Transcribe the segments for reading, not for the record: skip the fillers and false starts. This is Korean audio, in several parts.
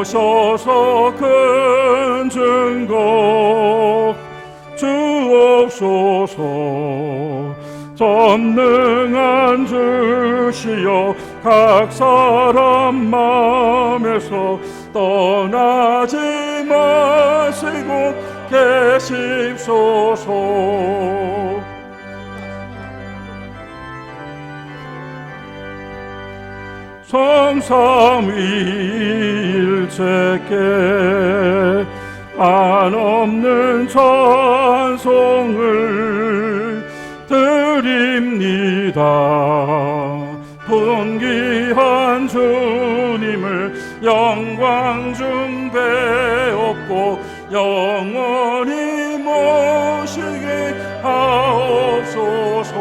오셔서 큰 증거 주옵소서. 전능한 주시여 각 사람 마음에서 떠나지 마시고 계십소서. 성삼위일체께 한없는 찬송을 드립니다. 존귀한 주님을 영광 중배옵고 영원히 모시게 하옵소서.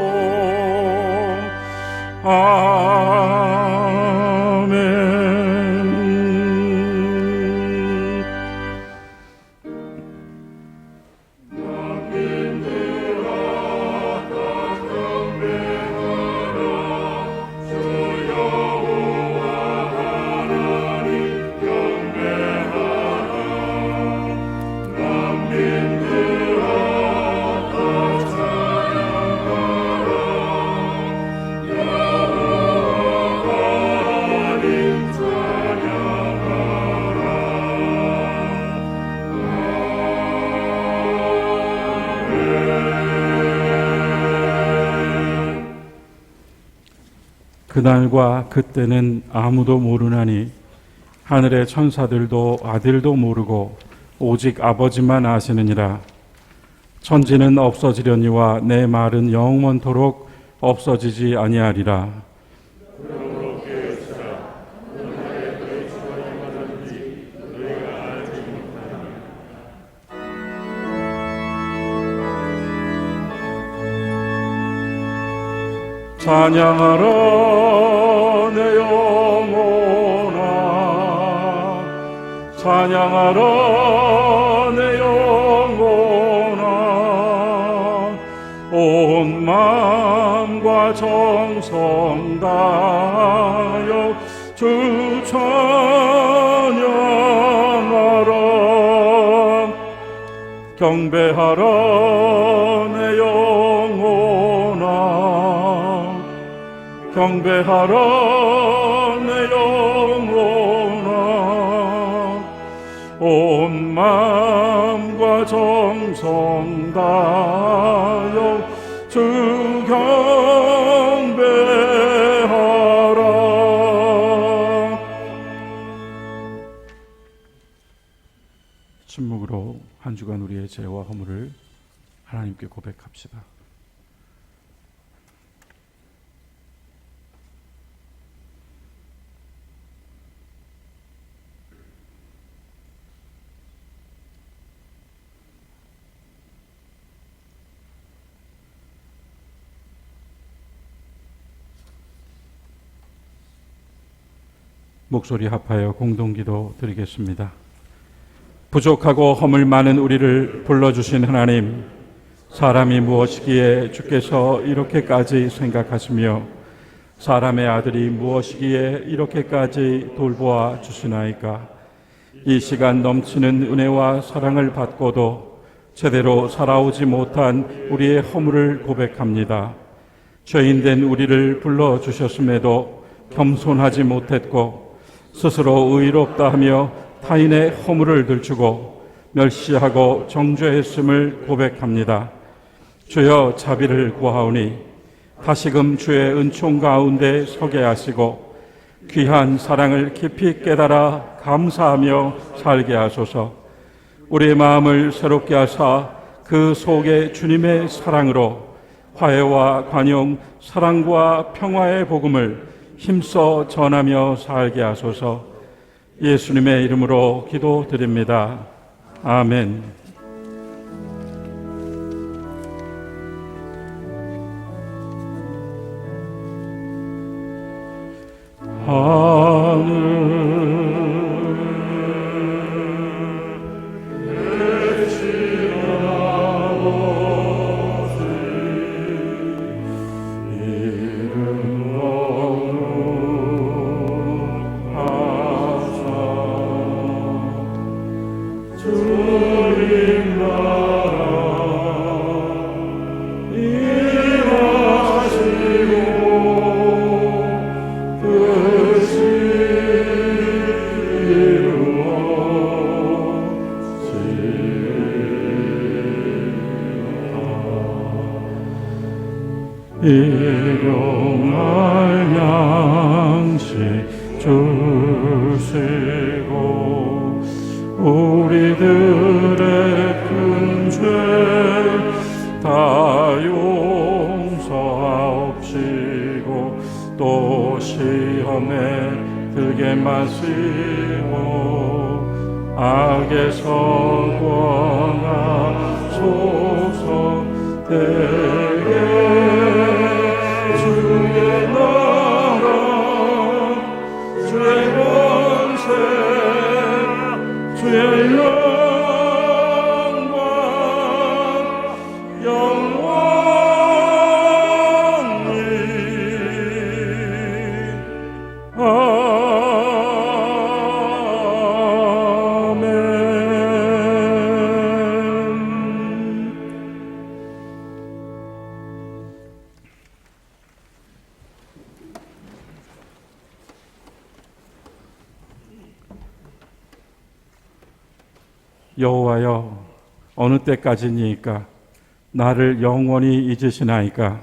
아멘. 그날과 그때는 아무도 모르나니 하늘의 천사들도 아들도 모르고 오직 아버지만 아시느니라. 천지는 없어지려니와 내 말은 영원토록 없어지지 아니하리라. 찬양하라 내 영혼아, 찬양하라 내 영혼아. 온 마음과 정성 다하여 주 찬양하라. 경배하라 내 영혼아, 경배하라 내 영혼아. 온 마음과 정성 다하여 주 경배하라. 침묵으로 한 주간 우리의 죄와 허물을 하나님께 고백합시다. 목소리 합하여 공동기도 드리겠습니다. 부족하고 허물 많은 우리를 불러주신 하나님, 사람이 무엇이기에 주께서 이렇게까지 생각하시며 사람의 아들이 무엇이기에 이렇게까지 돌보아 주시나이까. 이 시간 넘치는 은혜와 사랑을 받고도 제대로 살아오지 못한 우리의 허물을 고백합니다. 죄인된 우리를 불러주셨음에도 겸손하지 못했고 스스로 의롭다 하며 타인의 허물을 들추고 멸시하고 정죄했음을 고백합니다. 주여 자비를 구하오니 다시금 주의 은총 가운데 서게 하시고 귀한 사랑을 깊이 깨달아 감사하며 살게 하소서. 우리의 마음을 새롭게 하사 그 속에 주님의 사랑으로 화해와 관용, 사랑과 평화의 복음을 힘써 전하며 살게 하소서. 예수님의 이름으로 기도드립니다. 아멘. 일용할 양식 주시고 우리들의 큰 죄 다 용서하옵시고 또 시험에 들게 마시고 악에서 구원하소서. 대개 주의 나라 주의 권세 주의 영광 영원히 여호와여, 어느 때까지니까 나를 영원히 잊으시나이까?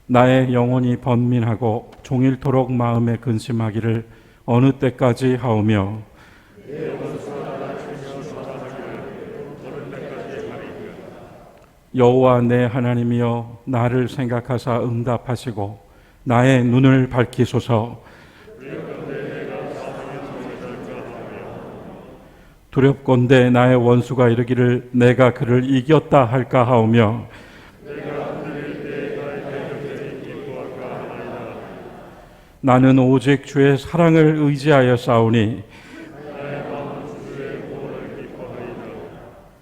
나의 영혼이 번민하고 종일토록 마음에 근심하기를 어느 때까지 하오며 여호와 내 하나님이여, 나를 생각하사 응답하시고 나의 눈을 밝히소서. 두렵건대 나의 원수가 이르기를 내가 그를 이겼다 할까 하오며 나는 오직 주의 사랑을 의지하여 싸우니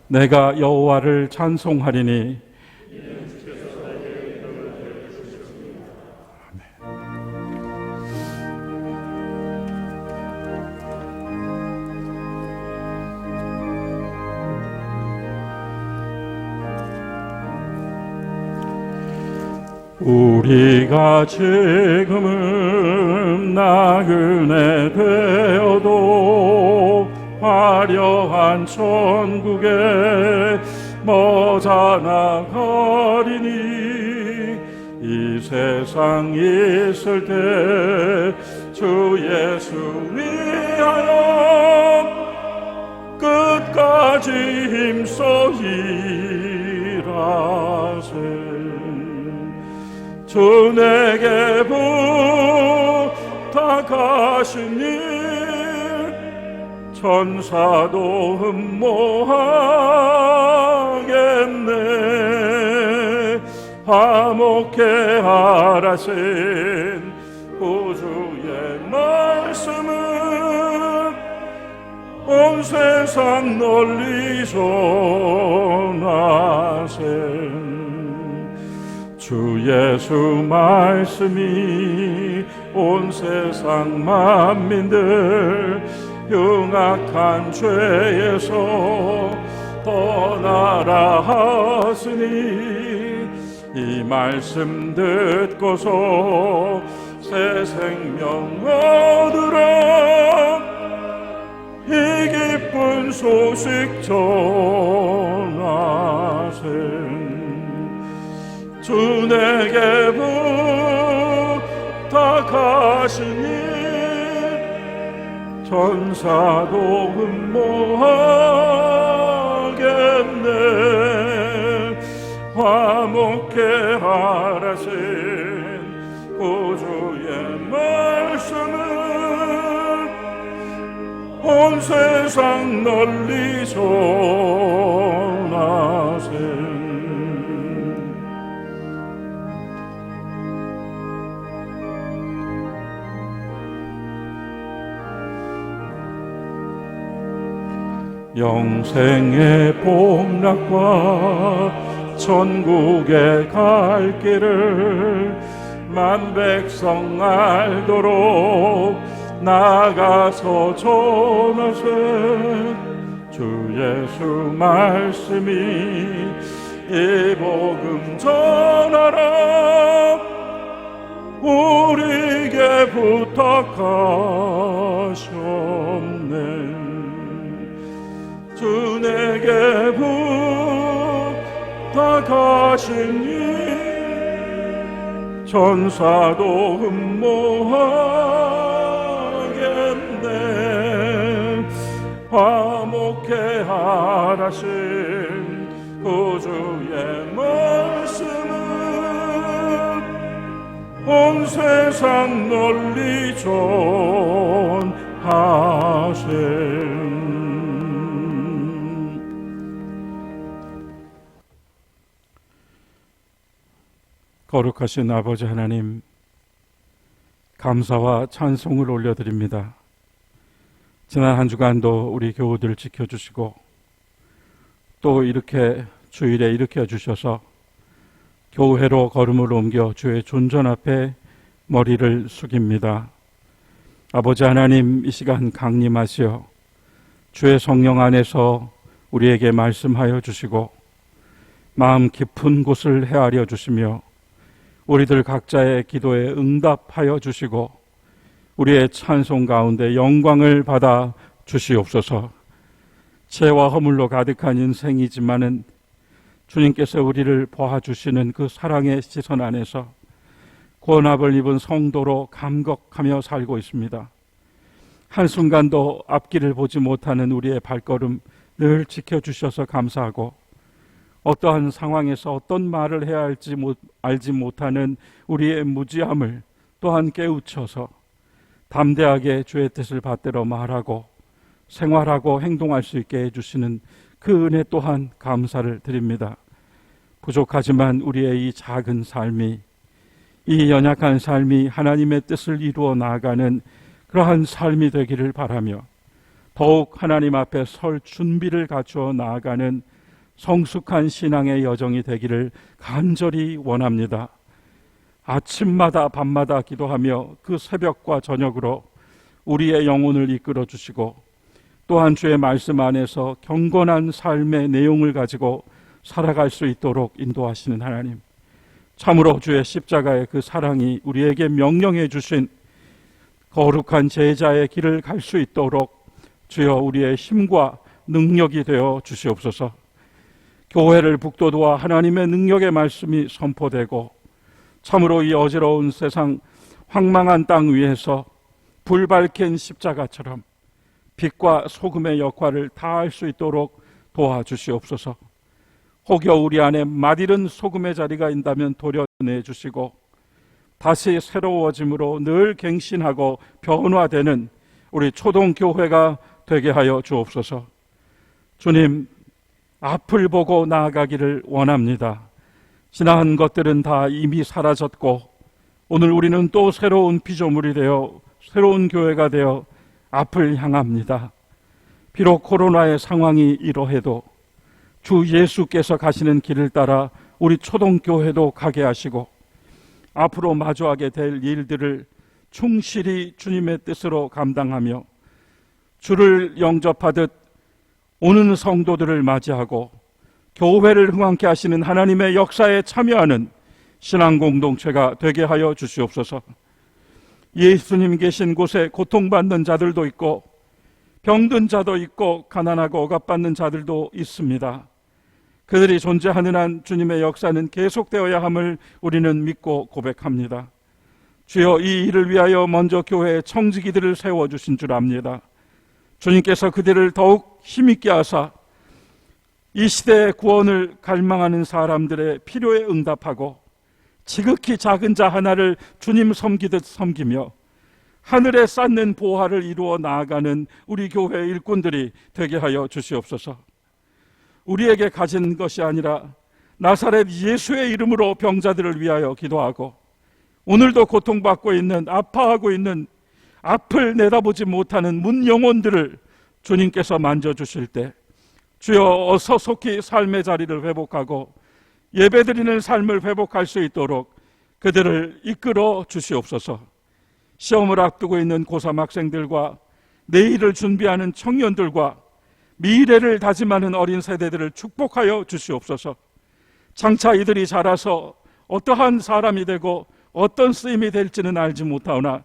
내가 여호와를 찬송하리니 우리가 지금은 나그네 되어도 화려한 천국에 머자나가리니 이 세상 있을 때 주 예수 위하여 끝까지 힘써 일하세. 주 내게 부탁하신 일 천사도 흠모하겠네. 화목해 하라신 구주의 말씀은 온 세상 널리 전하세. 주 예수 말씀이 온 세상 만민들 흉악한 죄에서 떠나라 하시니 이 말씀 듣고서 새 생명 얻으라. 이 기쁜 소식 전하세. 주 내게 부탁하신 일 천사도 흠모하겠네. 화목해 하라신 구주의 말씀은 온 세상 널리 전하세. 영생의 복락과 천국에 갈 길을 만백성 알도록 나가서 전하세. 주 예수 말씀이 이 복음 전하라. 우리에게 부탁하셨네. 주 내게 가시니 천사도 흠모하겠네. 화목해 하라신 구주의 말씀은 온 세상 널리 전하신. 거룩하신 아버지 하나님, 감사와 찬송을 올려드립니다. 지난 한 주간도 우리 교우들을 지켜주시고 또 이렇게 주일에 일으켜 주셔서 교회로 걸음을 옮겨 주의 존전 앞에 머리를 숙입니다. 아버지 하나님, 이 시간 강림하시어 주의 성령 안에서 우리에게 말씀하여 주시고 마음 깊은 곳을 헤아려 주시며 우리들 각자의 기도에 응답하여 주시고 우리의 찬송 가운데 영광을 받아 주시옵소서. 죄와 허물로 가득한 인생이지만은 주님께서 우리를 보아주시는 그 사랑의 시선 안에서 구원합을 입은 성도로 감격하며 살고 있습니다. 한순간도 앞길을 보지 못하는 우리의 발걸음 늘 지켜주셔서 감사하고 어떠한 상황에서 어떤 말을 해야 할지 알지 못하는 우리의 무지함을 또한 깨우쳐서 담대하게 주의 뜻을 받들어 말하고 생활하고 행동할 수 있게 해주시는 그 은혜 또한 감사를 드립니다. 부족하지만 우리의 이 작은 삶이, 이 연약한 삶이 하나님의 뜻을 이루어 나아가는 그러한 삶이 되기를 바라며 더욱 하나님 앞에 설 준비를 갖추어 나아가는 성숙한 신앙의 여정이 되기를 간절히 원합니다. 아침마다 밤마다 기도하며 그 새벽과 저녁으로 우리의 영혼을 이끌어 주시고 또한 주의 말씀 안에서 경건한 삶의 내용을 가지고 살아갈 수 있도록 인도하시는 하나님, 참으로 주의 십자가의 그 사랑이 우리에게 명령해 주신 거룩한 제자의 길을 갈 수 있도록 주여 우리의 힘과 능력이 되어 주시옵소서. 교회를 북돋우어 하나님의 능력의 말씀이 선포되고 참으로 이 어지러운 세상 황망한 땅 위에서 불 밝힌 십자가처럼 빛과 소금의 역할을 다할 수 있도록 도와주시옵소서. 혹여 우리 안에 맛이른 소금의 자리가 있다면 도려내 주시고 다시 새로워짐으로 늘 갱신하고 변화되는 우리 초동교회가 되게 하여 주옵소서. 주님, 앞을 보고 나아가기를 원합니다. 지난 것들은 다 이미 사라졌고 오늘 우리는 또 새로운 피조물이 되어 새로운 교회가 되어 앞을 향합니다. 비록 코로나의 상황이 이러해도 주 예수께서 가시는 길을 따라 우리 초동교회도 가게 하시고 앞으로 마주하게 될 일들을 충실히 주님의 뜻으로 감당하며 주를 영접하듯 오는 성도들을 맞이하고 교회를 흥왕케 하시는 하나님의 역사에 참여하는 신앙 공동체가 되게 하여 주시옵소서. 예수님 계신 곳에 고통받는 자들도 있고 병든 자도 있고 가난하고 억압받는 자들도 있습니다. 그들이 존재하는 한 주님의 역사는 계속되어야 함을 우리는 믿고 고백합니다. 주여, 이 일을 위하여 먼저 교회에 청지기들을 세워주신 줄 압니다. 주님께서 그들을 더욱 힘있게 하사 이 시대의 구원을 갈망하는 사람들의 필요에 응답하고 지극히 작은 자 하나를 주님 섬기듯 섬기며 하늘에 쌓는 보화를 이루어 나아가는 우리 교회 일꾼들이 되게 하여 주시옵소서. 우리에게 가진 것이 아니라 나사렛 예수의 이름으로 병자들을 위하여 기도하고 오늘도 고통받고 있는, 아파하고 있는, 앞을 내다보지 못하는 문 영혼들을 주님께서 만져주실 때 주여 어서 속히 삶의 자리를 회복하고 예배드리는 삶을 회복할 수 있도록 그들을 이끌어 주시옵소서. 시험을 앞두고 있는 고3 학생들과 내일을 준비하는 청년들과 미래를 다짐하는 어린 세대들을 축복하여 주시옵소서. 장차 이들이 자라서 어떠한 사람이 되고 어떤 쓰임이 될지는 알지 못하오나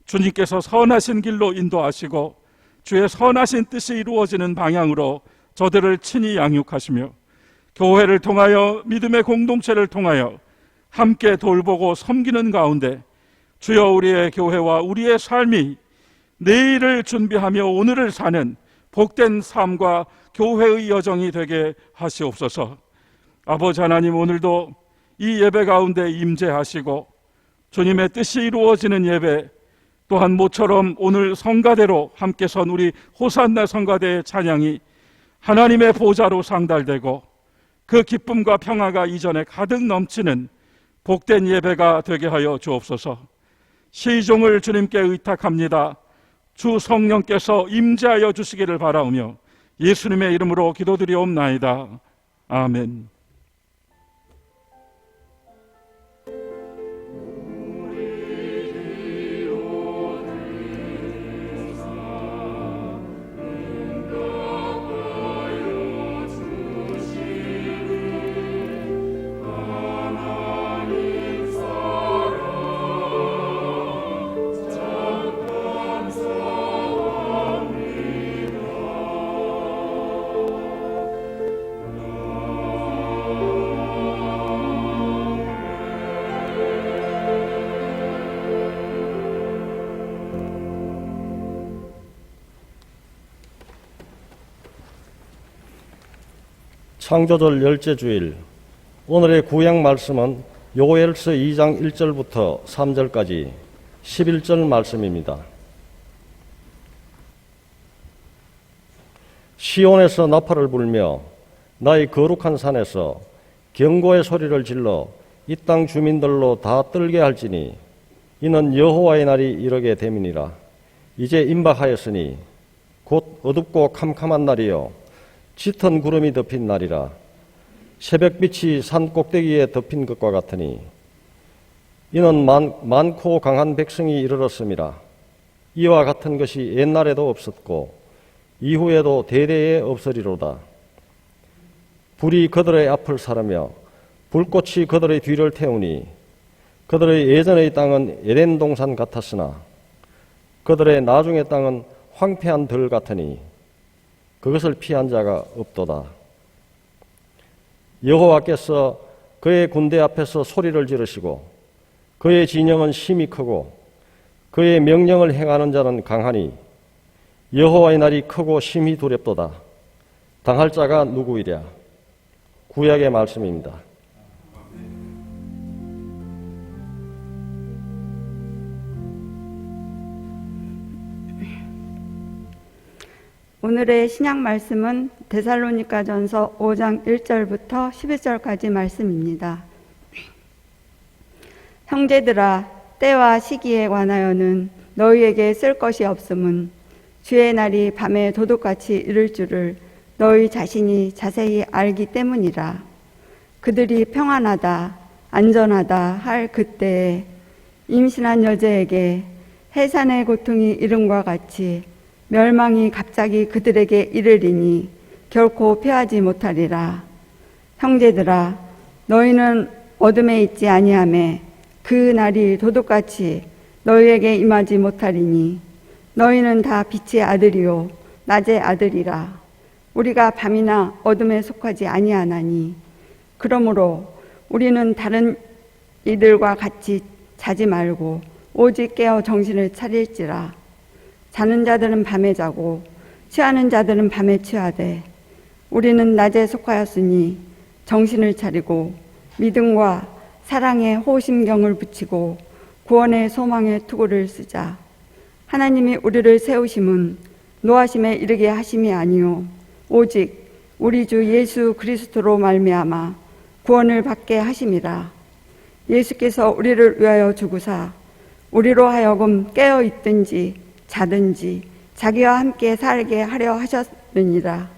주님께서 선하신 길로 인도하시고 주의 선하신 뜻이 이루어지는 방향으로 저들을 친히 양육하시며 교회를 통하여 믿음의 공동체를 통하여 함께 돌보고 섬기는 가운데 주여 우리의 교회와 우리의 삶이 내일을 준비하며 오늘을 사는 복된 삶과 교회의 여정이 되게 하시옵소서. 아버지 하나님, 오늘도 이 예배 가운데 임재하시고 주님의 뜻이 이루어지는 예배, 또한 모처럼 오늘 성가대로 함께 선 우리 호산나 성가대의 찬양이 하나님의 보좌로 상달되고 그 기쁨과 평화가 이전에 가득 넘치는 복된 예배가 되게 하여 주옵소서. 시종을 주님께 의탁합니다. 주 성령께서 임재하여 주시기를 바라오며 예수님의 이름으로 기도드리옵나이다. 아멘. 창조절 열째 주일, 오늘의 구약 말씀은 요엘서 2장 1절부터 3절까지 11절 말씀입니다. 시온에서 나팔을 불며 나의 거룩한 산에서 경고의 소리를 질러 이 땅 주민들로 다 떨게 할지니 이는 여호와의 날이 이르게 됨이니라. 이제 임박하였으니 곧 어둡고 캄캄한 날이요 짙은 구름이 덮인 날이라. 새벽빛이 산 꼭대기에 덮인 것과 같으니 이는 많고 강한 백성이 이르렀음이라. 이와 같은 것이 옛날에도 없었고 이후에도 대대에 없으리로다. 불이 그들의 앞을 사르며 불꽃이 그들의 뒤를 태우니 그들의 예전의 땅은 에덴 동산 같았으나 그들의 나중의 땅은 황폐한 들 같으니 그것을 피한 자가 없도다. 여호와께서 그의 군대 앞에서 소리를 지르시고 그의 진영은 심히 크고 그의 명령을 행하는 자는 강하니 여호와의 날이 크고 심히 두렵도다. 당할 자가 누구이랴. 구약의 말씀입니다. 오늘의 신약 말씀은 데살로니가전서 5장 1절부터 11절까지 말씀입니다. 형제들아, 때와 시기에 관하여는 너희에게 쓸 것이 없음은 주의 날이 밤에 도둑같이 이를 줄을 너희 자신이 자세히 알기 때문이라. 그들이 평안하다, 안전하다 할 그때에 임신한 여자에게 해산의 고통이 이름과 같이 멸망이 갑자기 그들에게 이르리니 결코 피하지 못하리라. 형제들아, 너희는 어둠에 있지 아니하매 그 날이 도둑같이 너희에게 임하지 못하리니 너희는 다 빛의 아들이요 낮의 아들이라. 우리가 밤이나 어둠에 속하지 아니하나니 그러므로 우리는 다른 이들과 같이 자지 말고 오직 깨어 정신을 차릴지라. 자는 자들은 밤에 자고 취하는 자들은 밤에 취하되 우리는 낮에 속하였으니 정신을 차리고 믿음과 사랑에 호심경을 붙이고 구원의 소망의 투구를 쓰자. 하나님이 우리를 세우심은 노하심에 이르게 하심이 아니요 오직 우리 주 예수 그리스도로 말미암아 구원을 받게 하심이라. 예수께서 우리를 위하여 죽으사 우리로 하여금 깨어 있든지 자든지 자기와 함께 살게 하려 하셨느니라.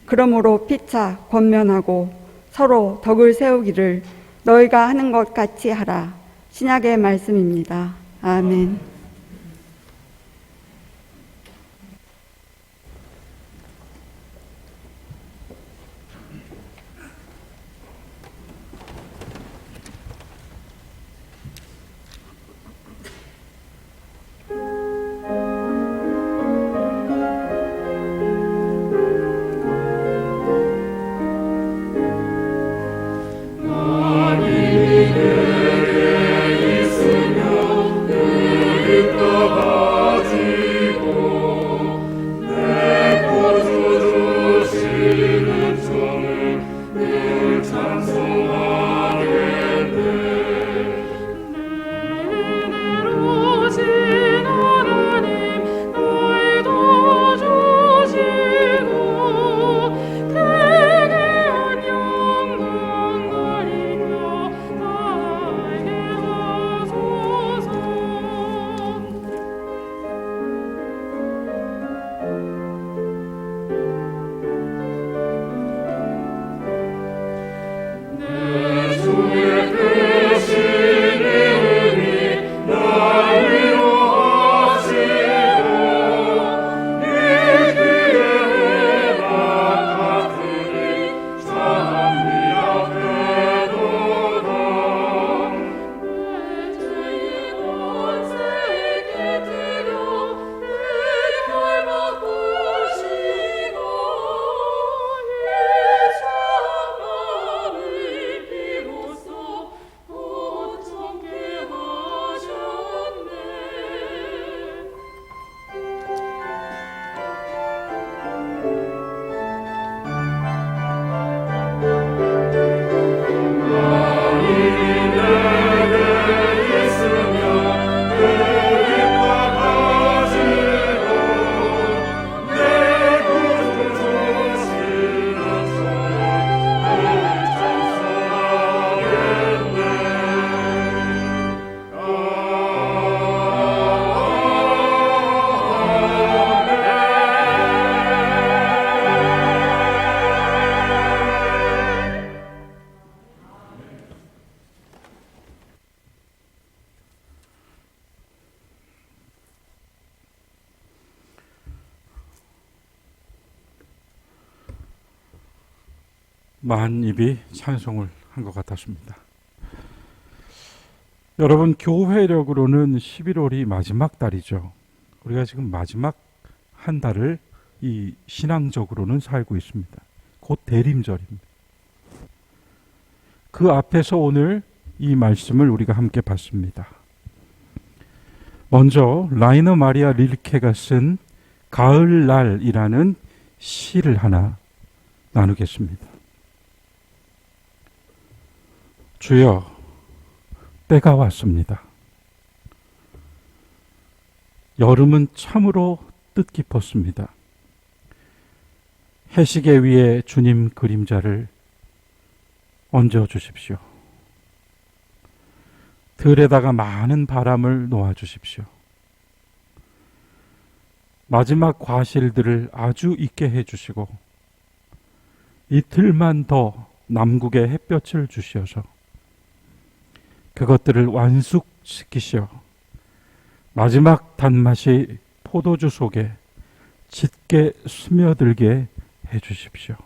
그러므로 피차 권면하고 서로 덕을 세우기를 너희가 하는 것 같이 하라. 신약의 말씀입니다. 아멘. 만 입이 찬송을 한 것 같았습니다. 여러분, 교회력으로는 11월이 마지막 달이죠. 우리가 지금 마지막 한 달을 이 신앙적으로는 살고 있습니다. 곧 대림절입니다. 그 앞에서 오늘 이 말씀을 우리가 함께 봤습니다. 먼저 라이너 마리아 릴케가 쓴 가을날이라는 시를 하나 나누겠습니다. 주여, 때가 왔습니다. 여름은 참으로 뜻깊었습니다. 해시계 위에 주님 그림자를 얹어 주십시오. 들에다가 많은 바람을 놓아 주십시오. 마지막 과실들을 아주 있게 해주시고 이틀만 더 남국의 햇볕을 주시어서 그것들을 완숙시키시어 마지막 단맛이 포도주 속에 짙게 스며들게 해주십시오.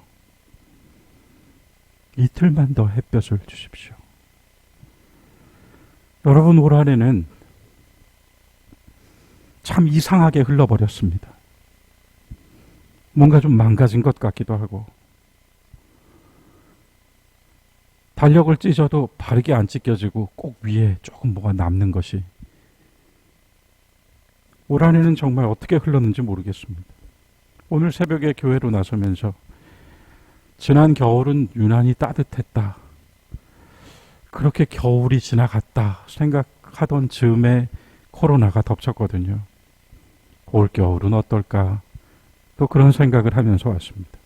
이틀만 더 햇볕을 주십시오. 여러분, 올 한해는 참 이상하게 흘러버렸습니다. 뭔가 좀 망가진 것 같기도 하고, 달력을 찢어도 바르게 안 찢겨지고 꼭 위에 조금 뭐가 남는 것이, 올 한해는 정말 어떻게 흘렀는지 모르겠습니다. 오늘 새벽에 교회로 나서면서 지난 겨울은 유난히 따뜻했다, 그렇게 겨울이 지나갔다 생각하던 즈음에 코로나가 덮쳤거든요. 올 겨울은 어떨까, 또 그런 생각을 하면서 왔습니다.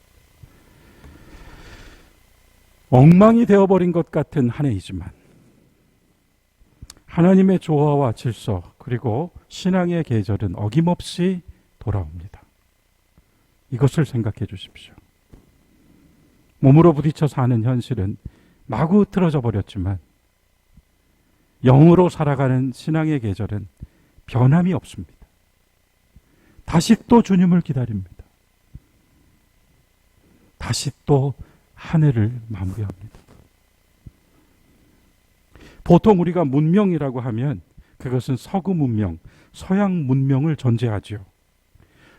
엉망이 되어버린 것 같은 한 해이지만 하나님의 조화와 질서 그리고 신앙의 계절은 어김없이 돌아옵니다. 이것을 생각해 주십시오. 몸으로 부딪혀 사는 현실은 마구 틀어져 버렸지만 영으로 살아가는 신앙의 계절은 변함이 없습니다. 다시 또 주님을 기다립니다. 다시 또 한 해를 마무리합니다. 보통 우리가 문명이라고 하면 그것은 서구 문명, 서양 문명을 전제하지요.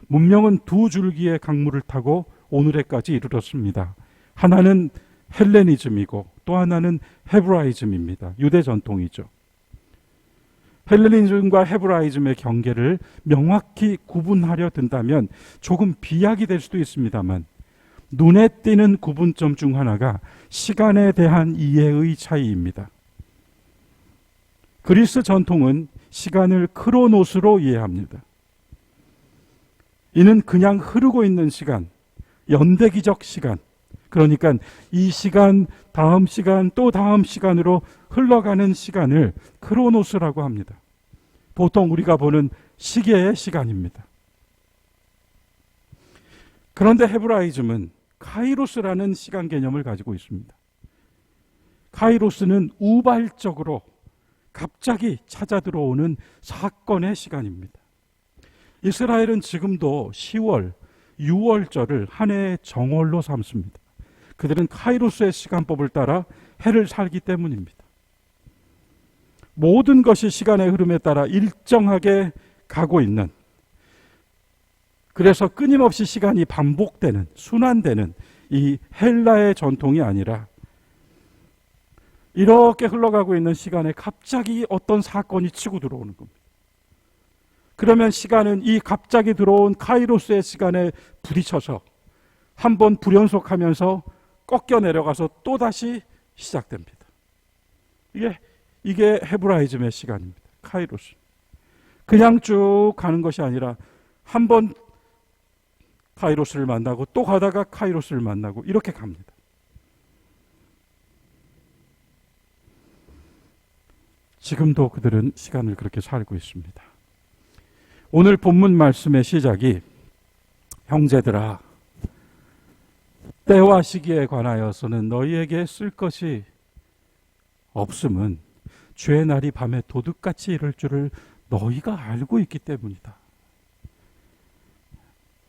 문명은 두 줄기의 강물을 타고 오늘에까지 이르렀습니다. 하나는 헬레니즘이고 또 하나는 헤브라이즘입니다. 유대 전통이죠. 헬레니즘과 헤브라이즘의 경계를 명확히 구분하려 든다면 조금 비약이 될 수도 있습니다만 눈에 띄는 구분점 중 하나가 시간에 대한 이해의 차이입니다. 그리스 전통은 시간을 크로노스로 이해합니다. 이는 그냥 흐르고 있는 시간, 연대기적 시간, 그러니까 이 시간, 다음 시간, 또 다음 시간으로 흘러가는 시간을 크로노스라고 합니다. 보통 우리가 보는 시계의 시간입니다. 그런데 헤브라이즘은 카이로스라는 시간 개념을 가지고 있습니다. 카이로스는 우발적으로 갑자기 찾아 들어오는 사건의 시간입니다. 이스라엘은 지금도 10월, 6월절을 한 해의 정월로 삼습니다. 그들은 카이로스의 시간법을 따라 해를 살기 때문입니다. 모든 것이 시간의 흐름에 따라 일정하게 가고 있는, 그래서 끊임없이 시간이 반복되는, 순환되는 이 헬라의 전통이 아니라 이렇게 흘러가고 있는 시간에 갑자기 어떤 사건이 치고 들어오는 겁니다. 그러면 시간은 이 갑자기 들어온 카이로스의 시간에 부딪혀서 한번 불연속하면서 꺾여 내려가서 또다시 시작됩니다. 이게 헤브라이즘의 시간입니다. 카이로스. 그냥 쭉 가는 것이 아니라 한번 카이로스를 만나고 또 가다가 카이로스를 만나고 이렇게 갑니다. 지금도 그들은 시간을 그렇게 살고 있습니다. 오늘 본문 말씀의 시작이 형제들아, 때와 시기에 관하여서는 너희에게 쓸 것이 없음은 주의 날이 밤에 도둑같이 이를 줄을 너희가 알고 있기 때문이다.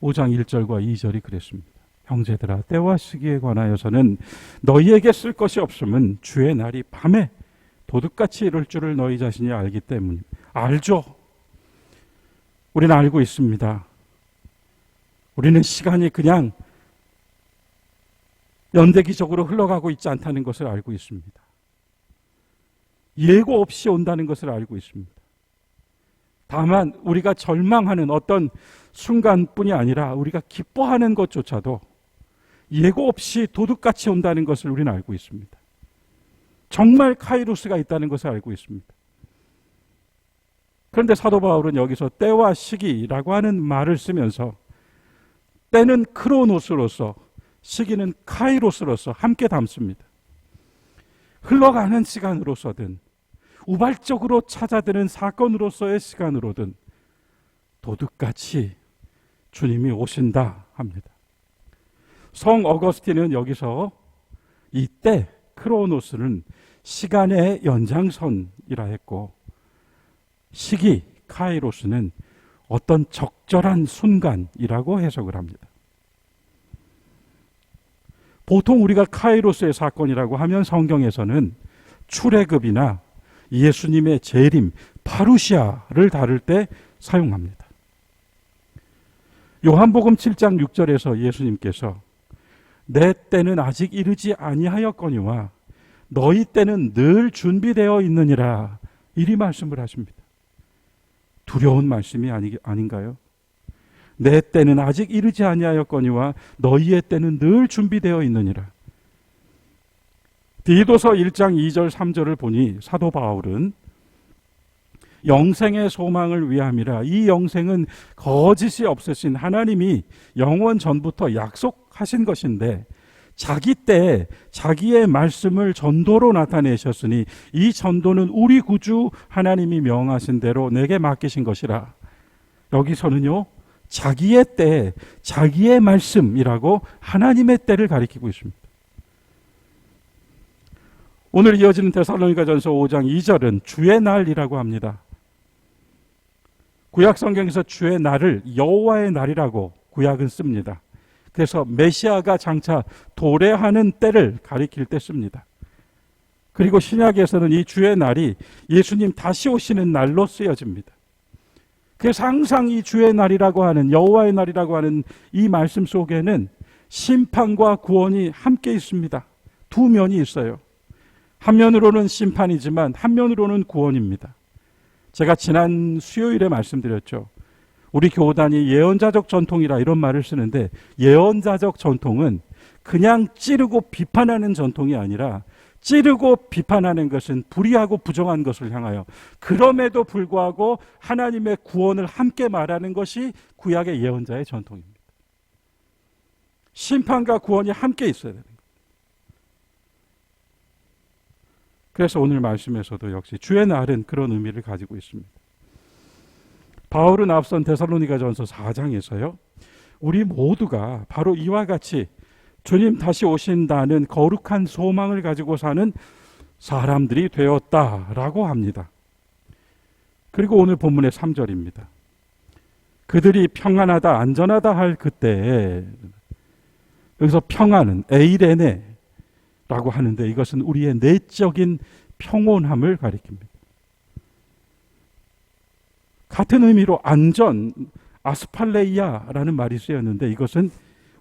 5장 1절과 2절이 그랬습니다. 형제들아 때와 시기에 관하여서는 너희에게 쓸 것이 없음은 주의 날이 밤에 도둑같이 이를 줄을 너희 자신이 알기 때문입니다. 알죠. 우리는 알고 있습니다. 우리는 시간이 그냥 연대기적으로 흘러가고 있지 않다는 것을 알고 있습니다. 예고 없이 온다는 것을 알고 있습니다. 다만 우리가 절망하는 어떤 순간뿐이 아니라 우리가 기뻐하는 것조차도 예고 없이 도둑같이 온다는 것을 우리는 알고 있습니다. 정말 카이로스가 있다는 것을 알고 있습니다. 그런데 사도 바울은 여기서 때와 시기라고 하는 말을 쓰면서 때는 크로노스로서 시기는 카이로스로서 함께 담습니다. 흘러가는 시간으로서든 우발적으로 찾아드는 사건으로서의 시간으로든 도둑같이 주님이 오신다 합니다. 성 어거스틴은 여기서 이 때 크로노스는 시간의 연장선이라 했고 시기 카이로스는 어떤 적절한 순간이라고 해석을 합니다. 보통 우리가 카이로스의 사건이라고 하면 성경에서는 출애굽이나 예수님의 재림, 파루시아를 다룰 때 사용합니다. 요한복음 7장 6절에서 예수님께서 내 때는 아직 이르지 아니하였거니와 너희 때는 늘 준비되어 있느니라 이리 말씀을 하십니다. 두려운 말씀이 아닌가요? 내 때는 아직 이르지 아니하였거니와 너희의 때는 늘 준비되어 있느니라. 디도서 1장 2절 3절을 보니 사도 바울은 영생의 소망을 위함이라 이 영생은 거짓이 없으신 하나님이 영원 전부터 약속하신 것인데 자기 때에 자기의 말씀을 전도로 나타내셨으니 이 전도는 우리 구주 하나님이 명하신 대로 내게 맡기신 것이라. 여기서는요 자기의 때 자기의 말씀이라고 하나님의 때를 가리키고 있습니다. 오늘 이어지는 데살로니가전서 5장 2절은 주의 날이라고 합니다. 구약 성경에서 주의 날을 여호와의 날이라고 구약은 씁니다. 그래서 메시아가 장차 도래하는 때를 가리킬 때 씁니다. 그리고 신약에서는 이 주의 날이 예수님 다시 오시는 날로 쓰여집니다. 그래서 항상 이 주의 날이라고 하는 여호와의 날이라고 하는 이 말씀 속에는 심판과 구원이 함께 있습니다. 두 면이 있어요. 한 면으로는 심판이지만 한 면으로는 구원입니다. 제가 지난 수요일에 말씀드렸죠. 우리 교단이 예언자적 전통이라 이런 말을 쓰는데 예언자적 전통은 그냥 찌르고 비판하는 전통이 아니라 찌르고 비판하는 것은 불의하고 부정한 것을 향하여 그럼에도 불구하고 하나님의 구원을 함께 말하는 것이 구약의 예언자의 전통입니다. 심판과 구원이 함께 있어야 되는 거예요. 그래서 오늘 말씀에서도 역시 주의 날은 그런 의미를 가지고 있습니다. 바울은 앞선 데살로니가전서 4장에서요. 우리 모두가 바로 이와 같이 주님 다시 오신다는 거룩한 소망을 가지고 사는 사람들이 되었다라고 합니다. 그리고 오늘 본문의 3절입니다. 그들이 평안하다 안전하다 할 그때에 여기서 평안은 에이레네라고 하는데 이것은 우리의 내적인 평온함을 가리킵니다. 같은 의미로 안전, 아스팔레이아라는 말이 쓰였는데 이것은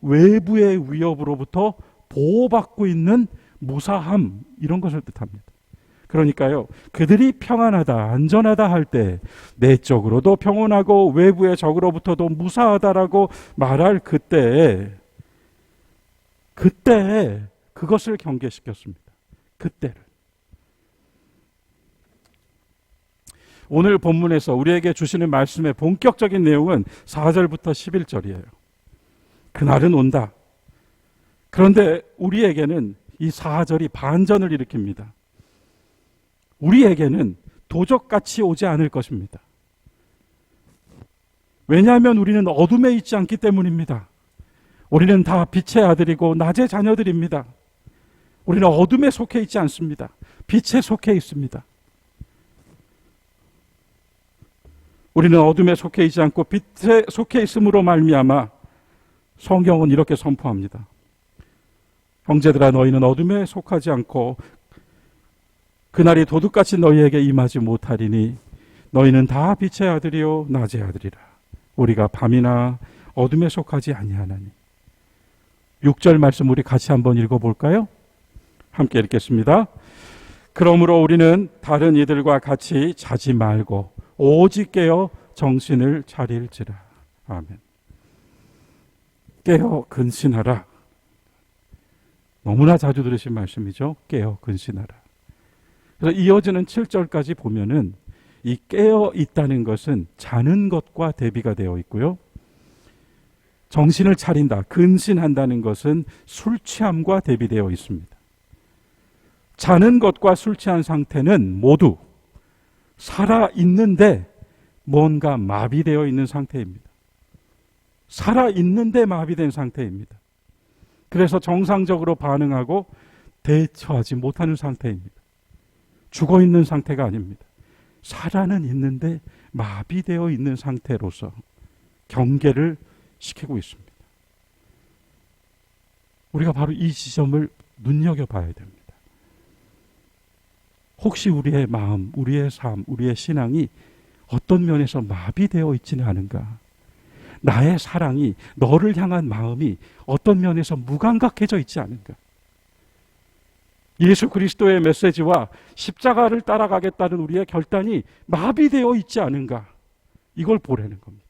외부의 위협으로부터 보호받고 있는 무사함 이런 것을 뜻합니다. 그러니까요. 그들이 평안하다, 안전하다 할 때 내적으로도 평온하고 외부의 적으로부터도 무사하다라고 말할 그때에 그것을 경계시켰습니다. 그때를. 오늘 본문에서 우리에게 주시는 말씀의 본격적인 내용은 4절부터 11절이에요. 그날은 온다. 그런데 우리에게는 이 4절이 반전을 일으킵니다. 우리에게는 도적같이 오지 않을 것입니다. 왜냐하면 우리는 어둠에 있지 않기 때문입니다. 우리는 다 빛의 아들이고 낮의 자녀들입니다. 우리는 어둠에 속해 있지 않습니다. 빛에 속해 있습니다. 우리는 어둠에 속해 있지 않고 빛에 속해 있음으로 말미암아 성경은 이렇게 선포합니다. 형제들아, 너희는 어둠에 속하지 않고 그날이 도둑같이 너희에게 임하지 못하리니 너희는 다 빛의 아들이요 낮의 아들이라. 우리가 밤이나 어둠에 속하지 아니하나니. 6절 말씀 우리 같이 한번 읽어볼까요? 함께 읽겠습니다. 그러므로 우리는 다른 이들과 같이 자지 말고 오직 깨어 정신을 차릴지라. 아멘. 깨어 근신하라. 너무나 자주 들으신 말씀이죠. 깨어 근신하라. 그래서 이어지는 7절까지 보면은 이 깨어 있다는 것은 자는 것과 대비가 되어 있고요. 정신을 차린다, 근신한다는 것은 술 취함과 대비되어 있습니다. 자는 것과 술 취한 상태는 모두 살아있는데 뭔가 마비되어 있는 상태입니다. 살아있는데 마비된 상태입니다. 그래서 정상적으로 반응하고 대처하지 못하는 상태입니다. 죽어있는 상태가 아닙니다. 살아는 있는데 마비되어 있는 상태로서 경계를 시키고 있습니다. 우리가 바로 이 지점을 눈여겨봐야 됩니다. 혹시 우리의 마음, 우리의 삶, 우리의 신앙이 어떤 면에서 마비되어 있지는 않은가? 나의 사랑이, 너를 향한 마음이 어떤 면에서 무감각해져 있지 않은가? 예수 그리스도의 메시지와 십자가를 따라가겠다는 우리의 결단이 마비되어 있지 않은가? 이걸 보라는 겁니다.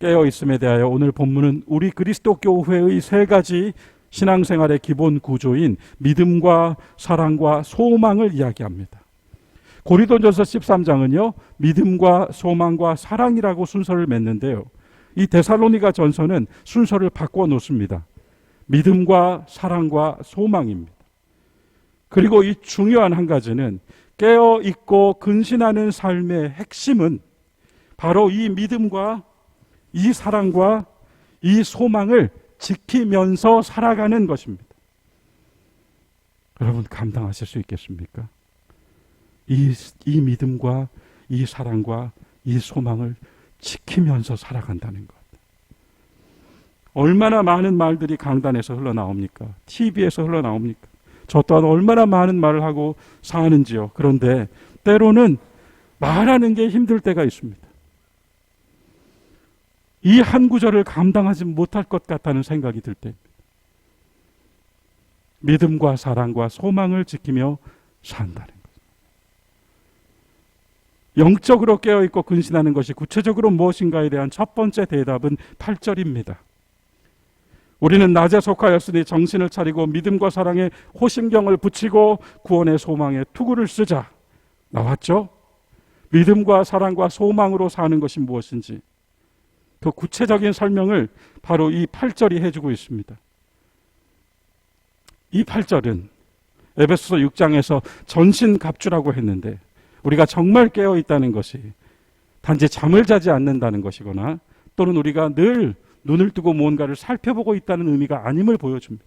깨어있음에 대하여 오늘 본문은 우리 그리스도 교회의 세 가지 신앙생활의 기본 구조인 믿음과 사랑과 소망을 이야기합니다. 고린도전서 13장은요, 믿음과 소망과 사랑이라고 순서를 맺는데요. 이 데살로니가 전서는 순서를 바꿔 놓습니다. 믿음과 사랑과 소망입니다. 그리고 이 중요한 한 가지는 깨어 있고 근신하는 삶의 핵심은 바로 이 믿음과 이 사랑과 이 소망을 지키면서 살아가는 것입니다. 여러분 감당하실 수 있겠습니까? 이 믿음과 이 사랑과 이 소망을 지키면서 살아간다는 것. 얼마나 많은 말들이 강단에서 흘러나옵니까? TV에서 흘러나옵니까? 저 또한 얼마나 많은 말을 하고 사는지요. 그런데 때로는 말하는 게 힘들 때가 있습니다. 이 한 구절을 감당하지 못할 것 같다는 생각이 들 때입니다. 믿음과 사랑과 소망을 지키며 산다는 것. 영적으로 깨어있고 근신하는 것이 구체적으로 무엇인가에 대한 첫 번째 대답은 8절입니다. 우리는 낮에 속하였으니 정신을 차리고 믿음과 사랑에 호심경을 붙이고 구원의 소망에 투구를 쓰자. 나왔죠? 믿음과 사랑과 소망으로 사는 것이 무엇인지 그 구체적인 설명을 바로 이 8절이 해주고 있습니다. 이 8절은 에베소서 6장에서 전신갑주라고 했는데 우리가 정말 깨어있다는 것이 단지 잠을 자지 않는다는 것이거나 또는 우리가 늘 눈을 뜨고 무언가를 살펴보고 있다는 의미가 아님을 보여줍니다.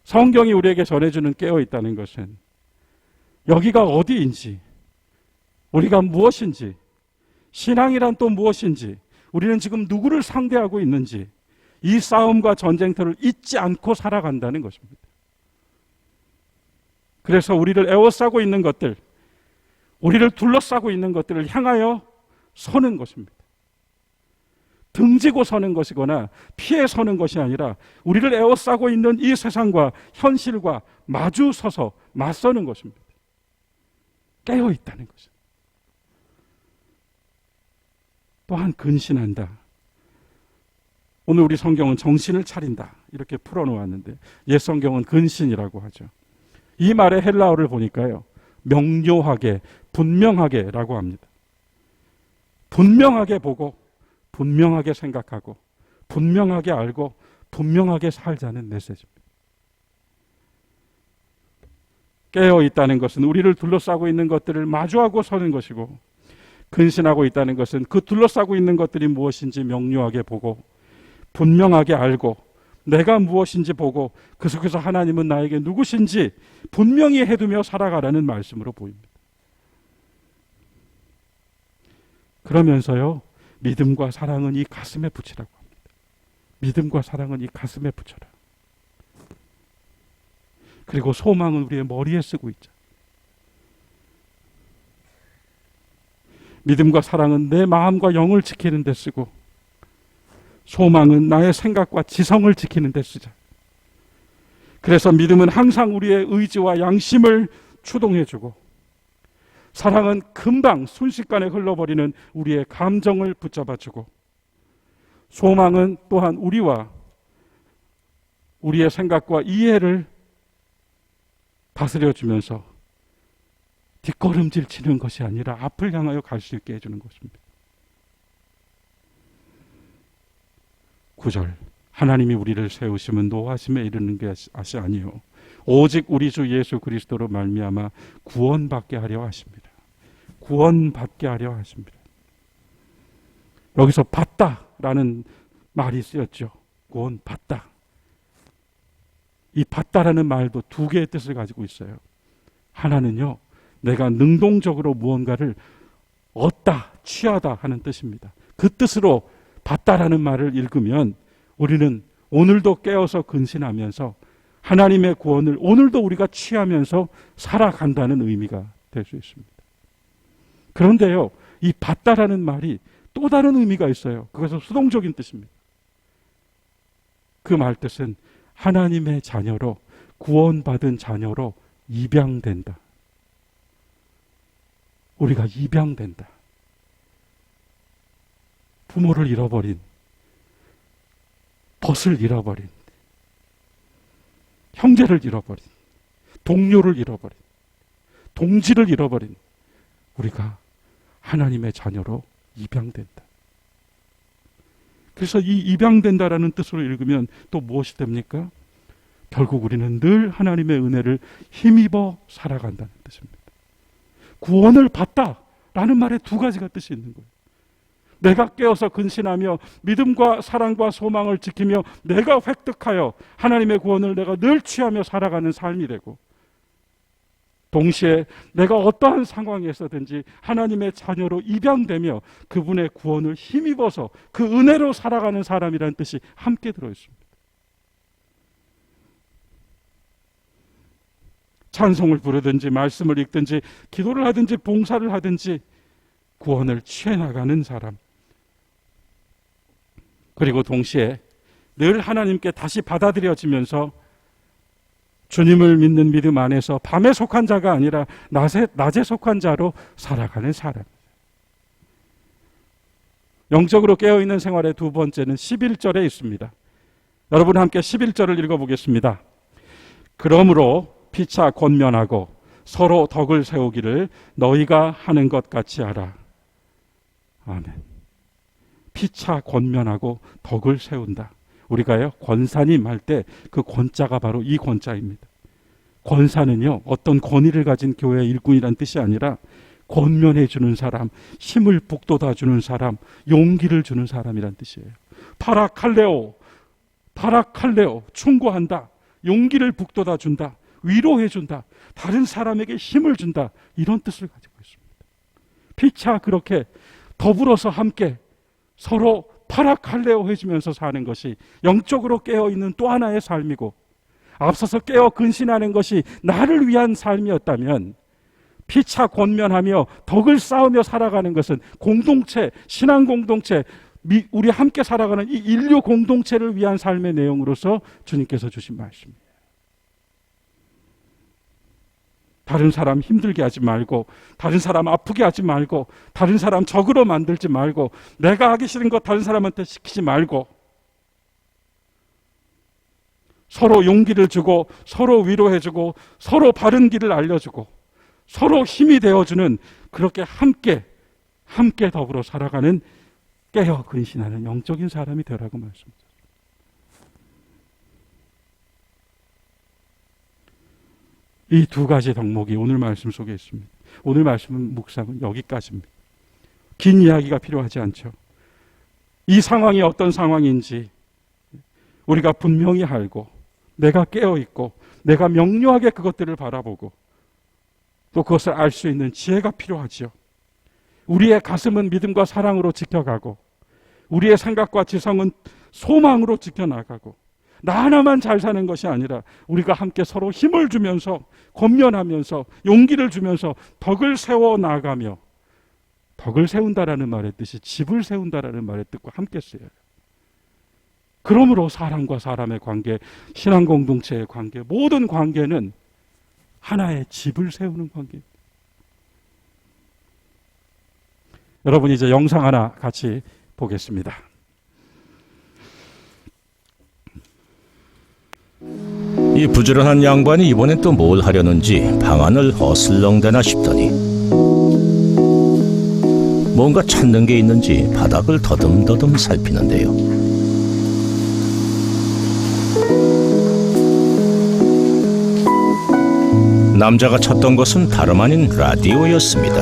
성경이 우리에게 전해주는 깨어있다는 것은 여기가 어디인지, 우리가 무엇인지, 신앙이란 또 무엇인지, 우리는 지금 누구를 상대하고 있는지 이 싸움과 전쟁터를 잊지 않고 살아간다는 것입니다. 그래서 우리를 에워싸고 있는 것들, 우리를 둘러싸고 있는 것들을 향하여 서는 것입니다. 등지고 서는 것이거나 피해 서는 것이 아니라 우리를 에워싸고 있는 이 세상과 현실과 마주 서서 맞서는 것입니다. 깨어 있다는 것입니다. 또한 근신한다. 오늘 우리 성경은 정신을 차린다 이렇게 풀어놓았는데 옛 성경은 근신이라고 하죠. 이 말의 헬라어를 보니까요, 명료하게, 분명하게라고 합니다. 분명하게 보고 분명하게 생각하고 분명하게 알고 분명하게 살자는 메시지입니다. 깨어 있다는 것은 우리를 둘러싸고 있는 것들을 마주하고 서는 것이고, 근신하고 있다는 것은 그 둘러싸고 있는 것들이 무엇인지 명료하게 보고 분명하게 알고 내가 무엇인지 보고 그 속에서 하나님은 나에게 누구신지 분명히 해두며 살아가라는 말씀으로 보입니다. 그러면서요, 믿음과 사랑은 이 가슴에 붙이라고 합니다. 믿음과 사랑은 이 가슴에 붙여라. 그리고 소망은 우리의 머리에 쓰고 있자. 믿음과 사랑은 내 마음과 영을 지키는 데 쓰고, 소망은 나의 생각과 지성을 지키는 데 쓰자. 그래서 믿음은 항상 우리의 의지와 양심을 추동해주고, 사랑은 금방 순식간에 흘러버리는 우리의 감정을 붙잡아주고, 소망은 또한 우리와 우리의 생각과 이해를 다스려주면서 뒷걸음질 치는 것이 아니라 앞을 향하여 갈 수 있게 해주는 것입니다. 9절, 하나님이 우리를 세우심은 노하심에 이르는 것이 아니요 오직 우리 주 예수 그리스도로 말미암아 구원받게 하려 하십니다. 구원받게 하려 하십니다. 여기서 받다라는 말이 쓰였죠. 구원받다. 이 받다라는 말도 두 개의 뜻을 가지고 있어요. 하나는요, 내가 능동적으로 무언가를 얻다, 취하다 하는 뜻입니다. 그 뜻으로 받다라는 말을 읽으면 우리는 오늘도 깨어서 근신하면서 하나님의 구원을 오늘도 우리가 취하면서 살아간다는 의미가 될 수 있습니다. 그런데요, 이 받다라는 말이 또 다른 의미가 있어요. 그것은 수동적인 뜻입니다. 그 말 뜻은 하나님의 자녀로, 구원받은 자녀로 입양된다. 우리가 입양된다. 부모를 잃어버린, 벗을 잃어버린, 형제를 잃어버린, 동료를 잃어버린, 동지를 잃어버린 우리가 하나님의 자녀로 입양된다. 그래서 이 입양된다라는 뜻으로 읽으면 또 무엇이 됩니까? 결국 우리는 늘 하나님의 은혜를 힘입어 살아간다는 뜻입니다. 구원을 받다라는 말에 두 가지가 뜻이 있는 거예요. 내가 깨어서 근신하며 믿음과 사랑과 소망을 지키며 내가 획득하여 하나님의 구원을 내가 늘 취하며 살아가는 삶이 되고, 동시에 내가 어떠한 상황에서든지 하나님의 자녀로 입양되며 그분의 구원을 힘입어서 그 은혜로 살아가는 사람이라는 뜻이 함께 들어있습니다. 찬송을 부르든지 말씀을 읽든지 기도를 하든지 봉사를 하든지 구원을 취해 나가는 사람, 그리고 동시에 늘 하나님께 다시 받아들여지면서 주님을 믿는 믿음 안에서 밤에 속한 자가 아니라 낮에 속한 자로 살아가는 사람. 영적으로 깨어있는 생활의 두 번째는 11절에 있습니다. 여러분 함께 11절을 읽어보겠습니다. 그러므로 피차 권면하고 서로 덕을 세우기를 너희가 하는 것 같이 하라. 아멘. 피차 권면하고 덕을 세운다. 우리가요, 권사님 할 때 그 권자가 바로 이 권자입니다. 권사는요, 어떤 권위를 가진 교회의 일꾼이란 뜻이 아니라 권면해 주는 사람, 힘을 북돋아 주는 사람, 용기를 주는 사람이란 뜻이에요. 파라칼레오, 충고한다, 용기를 북돋아 준다, 위로해 준다, 다른 사람에게 힘을 준다, 이런 뜻을 가지고 있습니다. 피차 그렇게 더불어서 함께 서로 파라칼레오 해주면서 사는 것이 영적으로 깨어있는 또 하나의 삶이고, 앞서서 깨어 근신하는 것이 나를 위한 삶이었다면 피차 권면하며 덕을 쌓으며 살아가는 것은 공동체, 신앙 공동체, 우리 함께 살아가는 이 인류 공동체를 위한 삶의 내용으로서 주님께서 주신 말씀입니다. 다른 사람 힘들게 하지 말고, 다른 사람 아프게 하지 말고, 다른 사람 적으로 만들지 말고, 내가 하기 싫은 것 다른 사람한테 시키지 말고, 서로 용기를 주고 서로 위로해주고 서로 바른 길을 알려주고 서로 힘이 되어주는, 그렇게 함께 더불어 살아가는 깨어 근신하는 영적인 사람이 되라고 말씀드립니다. 이 두 가지 덕목이 오늘 말씀 속에 있습니다. 오늘 말씀 묵상은 여기까지입니다. 긴 이야기가 필요하지 않죠. 이 상황이 어떤 상황인지 우리가 분명히 알고, 내가 깨어있고 내가 명료하게 그것들을 바라보고 또 그것을 알 수 있는 지혜가 필요하죠. 우리의 가슴은 믿음과 사랑으로 지켜가고 우리의 생각과 지성은 소망으로 지켜나가고 나 하나만 잘 사는 것이 아니라 우리가 함께 서로 힘을 주면서 권면하면서 용기를 주면서 덕을 세워 나가며 덕을 세운다라는 말의 뜻이 집을 세운다라는 말의 뜻과 함께 쓰여요. 그러므로 사람과 사람의 관계, 신앙 공동체의 관계, 모든 관계는 하나의 집을 세우는 관계입니다. 여러분 이제 영상 하나 같이 보겠습니다. 이 부지런한 양반이 이번엔 또 뭘 하려는지 방안을 어슬렁대나 싶더니 뭔가 찾는 게 있는지 바닥을 더듬더듬 살피는데요. 남자가 찾던 것은 다름 아닌 라디오였습니다.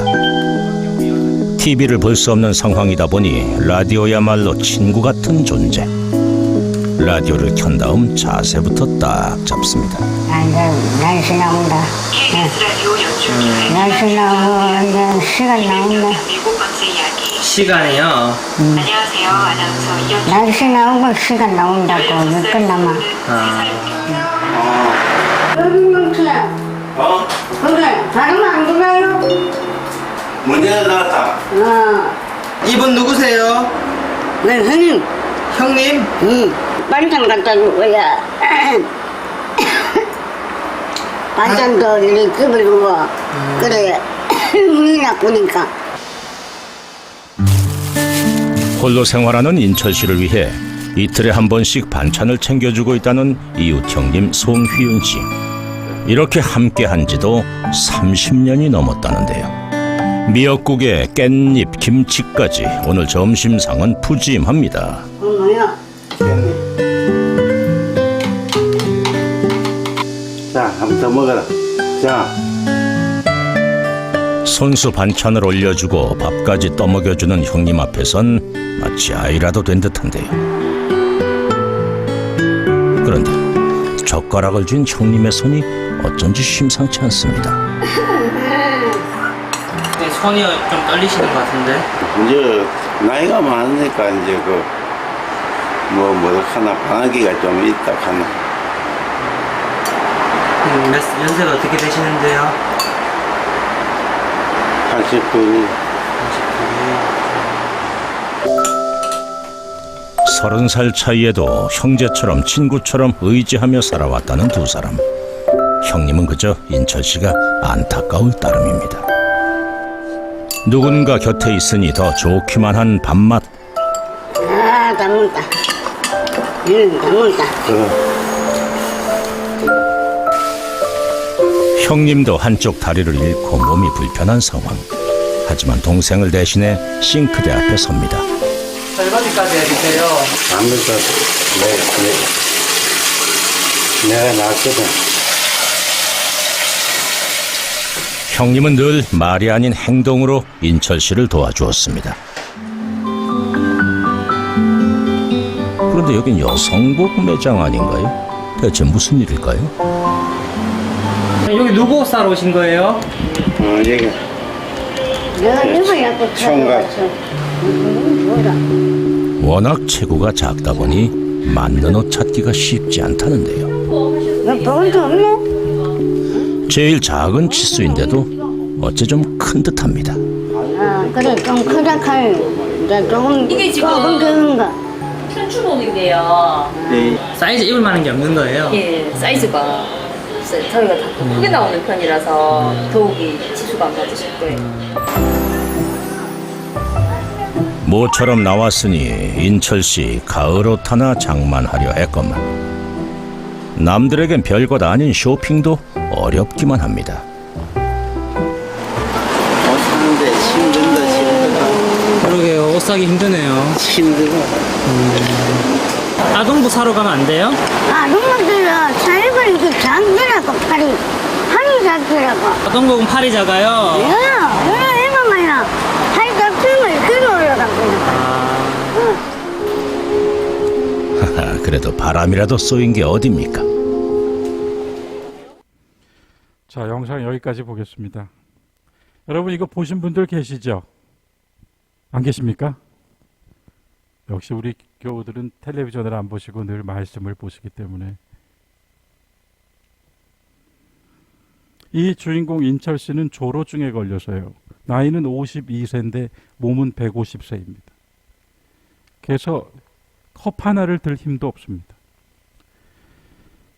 TV를 볼 수 없는 상황이다 보니 라디오야말로 친구 같은 존재. 라디오를 켠 다음 자세부터 딱 잡습니다. 날씨 나온다. 날씨 나오고 이제 시간 나온다. 시간이요? 안녕하세요. 아나운서 날씨 나오고 시간 나온다고 몇 끝나마. 그래, 다른 안 들어요? 문제가 나왔다. 이분 누구세요? 네, 형님. 형님? 응. 반찬 갖다 줄 거야. 반찬도 이렇게 끓여주고. 그래, 눈이 나쁘니까. 홀로 생활하는 인철 씨를 위해 이틀에 한 번씩 반찬을 챙겨주고 있다는 이웃 형님 송휘은 씨. 이렇게 함께한 지도 30년이 넘었다는데요. 미역국에 깻잎, 김치까지 오늘 점심상은 푸짐합니다. 뭐야? 자, 한 번 더 먹어라. 자, 손수 반찬을 올려주고 밥까지 떠먹여주는 형님 앞에선 마치 아이라도 된 듯한데요. 그런데 젓가락을 쥔 형님의 손이 어쩐지 심상치 않습니다. 네, 손이 좀 떨리시는 것 같은데. 이제 나이가 많으니까 이제 뭐 하나 방학기가 좀 있다 하나. 연세가 어떻게 되시는데요? 89년. 30살 차이에도 형제처럼 친구처럼 의지하며 살아왔다는 두 사람. 형님은 그저 인철 씨가 안타까울 따름입니다. 누군가 곁에 있으니 더 좋기만 한 밥맛. 아, 다 먹다. 다 먹다. 형님도 한쪽 다리를 잃고 몸이 불편한 상황. 하지만 동생을 대신해 싱크대 앞에 섭니다. 설거지까지 해주세요. 아무튼 내가 낳았거든. 형님은 늘 말이 아닌 행동으로 인철 씨를 도와주었습니다. 그런데 여긴 여성복 매장 아닌가요? 대체 무슨 일일까요? 여기 누구 옷 사러 오신 거예요? 여기 내가 이거 약고 총각. 워낙 체구가 작다 보니 맞는 옷 찾기가 쉽지 않다는데요. 너 돈도 없네? 제일 작은 치수인데도 어째 좀 큰 듯합니다. 아, 그래, 좀 크다 칼. 이제 조금, 이게 지금- 조금 적은가. 편추복인데요. 사이즈 입을 만한 게 없는 거예요? 예, 사이즈가 저희가 다 크게 나오는 편이라서 더욱이 치수가 안 맞으실 거예요. 모처럼 나왔으니 인철 씨 가을 옷 하나 장만하려 했건만 남들에겐 별것 아닌 쇼핑도 어렵기만 합니다. 옷 사는데 힘든다. 그러게요. 옷 사기 힘드네요. 힘들어. 아동부 사러 가면 안 돼요? 아, 놈들은 살벌 이렇게 작더라고, 팔이 작더라고. 아동복은 팔이 작아요. 야, 이거만이야. 팔 작으면 이렇게 올라가고. 하하, 그래도 바람이라도 쏘인 게 어딥니까? 자, 영상 여기까지 보겠습니다. 여러분 이거 보신 분들 계시죠? 안 계십니까? 역시 우리 교우들은 텔레비전을 안 보시고 늘 말씀을 보시기 때문에. 이 주인공 인철 씨는 조로증에 걸려서요. 나이는 52세인데 몸은 150세입니다. 그래서 컵 하나를 들 힘도 없습니다.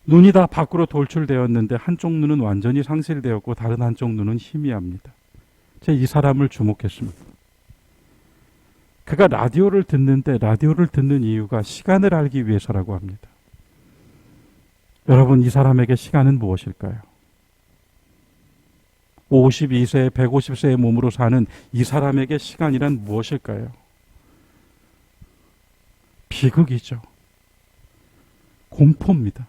눈이 다 밖으로 돌출되었는데 한쪽 눈은 완전히 상실되었고 다른 한쪽 눈은 희미합니다. 제가 이 사람을 주목했습니다. 그가 라디오를 듣는데 라디오를 듣는 이유가 시간을 알기 위해서라고 합니다. 여러분, 이 사람에게 시간은 무엇일까요? 52세, 150세의 몸으로 사는 이 사람에게 시간이란 무엇일까요? 비극이죠. 공포입니다.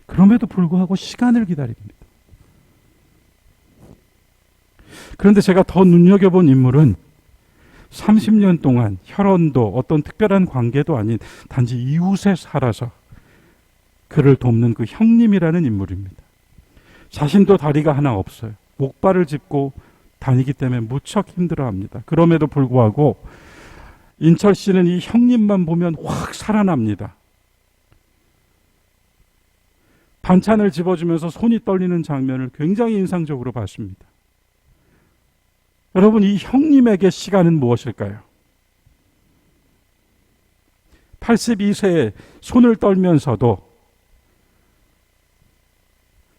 그럼에도 불구하고 시간을 기다립니다. 그런데 제가 더 눈여겨본 인물은 30년 동안 혈연도 어떤 특별한 관계도 아닌 단지 이웃에 살아서 그를 돕는 그 형님이라는 인물입니다. 자신도 다리가 하나 없어요. 목발을 짚고 다니기 때문에 무척 힘들어합니다. 그럼에도 불구하고 인철 씨는 이 형님만 보면 확 살아납니다. 반찬을 집어주면서 손이 떨리는 장면을 굉장히 인상적으로 봤습니다. 여러분, 이 형님에게 시간은 무엇일까요? 82세에 손을 떨면서도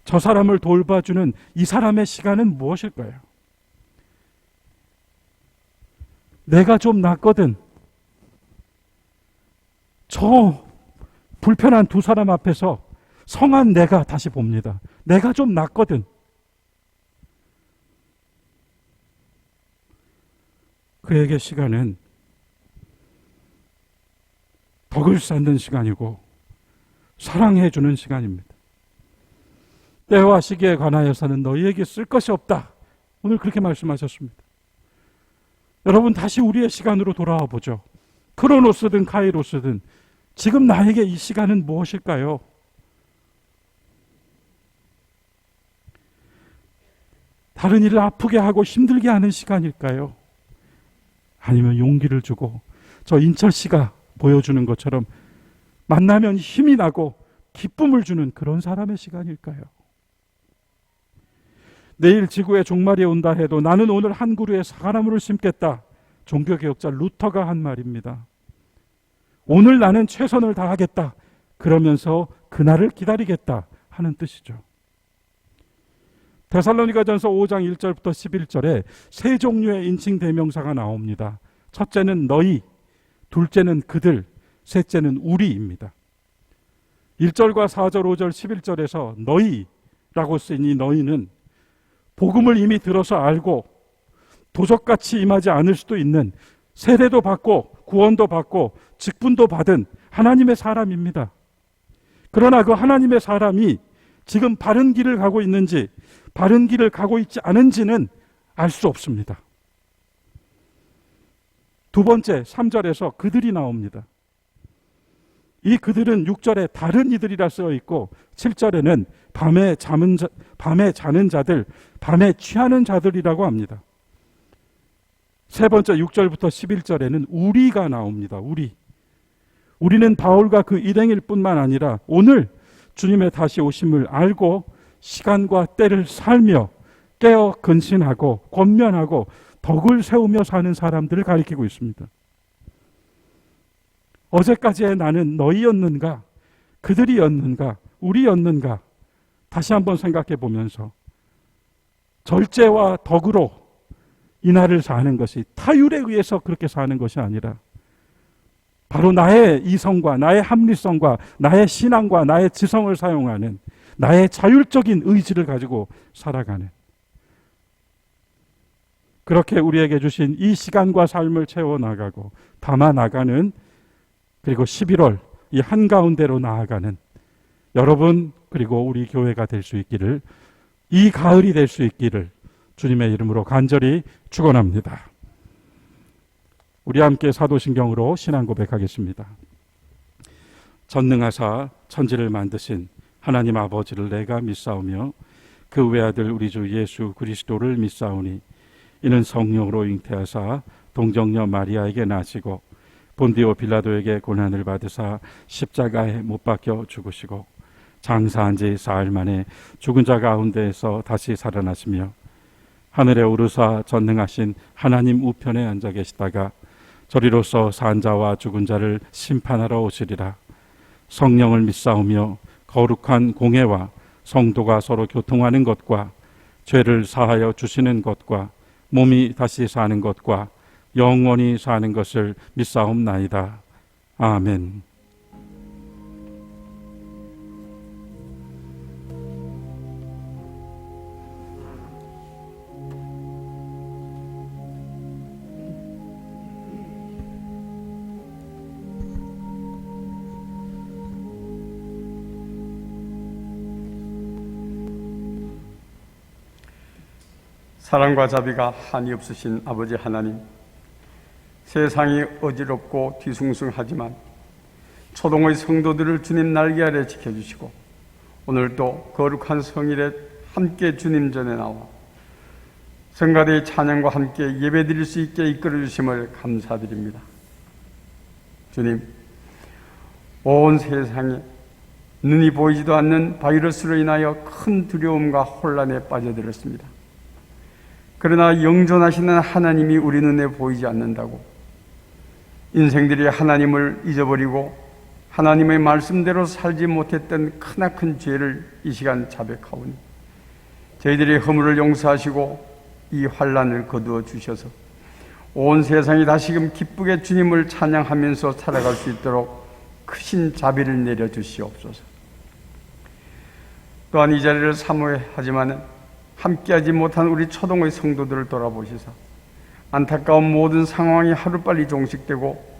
저 사람을 돌봐주는 이 사람의 시간은 무엇일까요? 내가 좀 낫거든. 저 불편한 두 사람 앞에서 성한 내가 다시 봅니다. 내가 좀 낫거든. 그에게 시간은 덕을 쌓는 시간이고 사랑해주는 시간입니다. 때와 시기에 관하여서는 너희에게 쓸 것이 없다. 오늘 그렇게 말씀하셨습니다. 여러분, 다시 우리의 시간으로 돌아와 보죠. 크로노스든 카이로스든 지금 나에게 이 시간은 무엇일까요? 다른 일을 아프게 하고 힘들게 하는 시간일까요? 아니면 용기를 주고 저 인철 씨가 보여주는 것처럼 만나면 힘이 나고 기쁨을 주는 그런 사람의 시간일까요? 내일 지구의 종말이 온다 해도 나는 오늘 한 그루의 사과나무를 심겠다. 종교개혁자 루터가 한 말입니다. 오늘 나는 최선을 다하겠다. 그러면서 그날을 기다리겠다 하는 뜻이죠. 데살로니가전서 5장 1절부터 11절에 세 종류의 인칭 대명사가 나옵니다. 첫째는 너희, 둘째는 그들, 셋째는 우리입니다. 1절과 4절, 5절, 11절에서 너희라고 쓰인 이 너희는 복음을 이미 들어서 알고 도적같이 임하지 않을 수도 있는 세례도 받고 구원도 받고 직분도 받은 하나님의 사람입니다. 그러나 그 하나님의 사람이 지금 바른 길을 가고 있는지 바른 길을 가고 있지 않은지는 알 수 없습니다. 두 번째 3절에서 그들이 나옵니다. 이 그들은 6절에 다른 이들이라 쓰여 있고 7절에는 밤에 자는 자들, 밤에 취하는 자들이라고 합니다. 세 번째 6절부터 11절에는 우리가 나옵니다. 우리는 바울과 그 일행일 뿐만 아니라 오늘 주님의 다시 오심을 알고 시간과 때를 살며 깨어 근신하고 권면하고 덕을 세우며 사는 사람들을 가리키고 있습니다. 어제까지의 나는 너희였는가? 그들이었는가? 우리였는가? 다시 한번 생각해 보면서 절제와 덕으로 이 날을 사는 것이 타율에 의해서 그렇게 사는 것이 아니라 바로 나의 이성과 나의 합리성과 나의 신앙과 나의 지성을 사용하는 나의 자율적인 의지를 가지고 살아가는, 그렇게 우리에게 주신 이 시간과 삶을 채워나가고 담아나가는, 그리고 11월 이 한가운데로 나아가는 여러분 그리고 우리 교회가 될 수 있기를, 이 가을이 될 수 있기를 주님의 이름으로 간절히 축원합니다. 우리 함께 사도신경으로 신앙 고백하겠습니다. 전능하사 천지를 만드신 하나님 아버지를 내가 믿사오며 그 외아들 우리 주 예수 그리스도를 믿사오니 이는 성령으로 잉태하사 동정녀 마리아에게 나시고 본디오 빌라도에게 고난을 받으사 십자가에 못 박혀 죽으시고 장사한 지 사흘 만에 죽은 자 가운데에서 다시 살아나시며 하늘에 오르사 전능하신 하나님 우편에 앉아 계시다가 저리로서 산 자와 죽은 자를 심판하러 오시리라. 성령을 믿사오며 거룩한 공회와 성도가 서로 교통하는 것과 죄를 사하여 주시는 것과 몸이 다시 사는 것과 영원히 사는 것을 믿사옵나이다. 아멘. 사랑과 자비가 한이 없으신 아버지 하나님, 세상이 어지럽고 뒤숭숭하지만 초동의 성도들을 주님 날개 아래 지켜주시고 오늘도 거룩한 성일에 함께 주님 전에 나와 성가대의 찬양과 함께 예배드릴 수 있게 이끌어주심을 감사드립니다. 주님, 온 세상에 눈이 보이지도 않는 바이러스로 인하여 큰 두려움과 혼란에 빠져들었습니다. 그러나 영존하시는 하나님이 우리 눈에 보이지 않는다고 인생들이 하나님을 잊어버리고 하나님의 말씀대로 살지 못했던 크나큰 죄를 이 시간 자백하오니 저희들의 허물을 용서하시고 이 환난을 거두어 주셔서 온 세상이 다시금 기쁘게 주님을 찬양하면서 살아갈 수 있도록 크신 자비를 내려주시옵소서. 또한 이 자리를 사모하지만은 함께하지 못한 우리 초동의 성도들을 돌아보시사 안타까운 모든 상황이 하루빨리 종식되고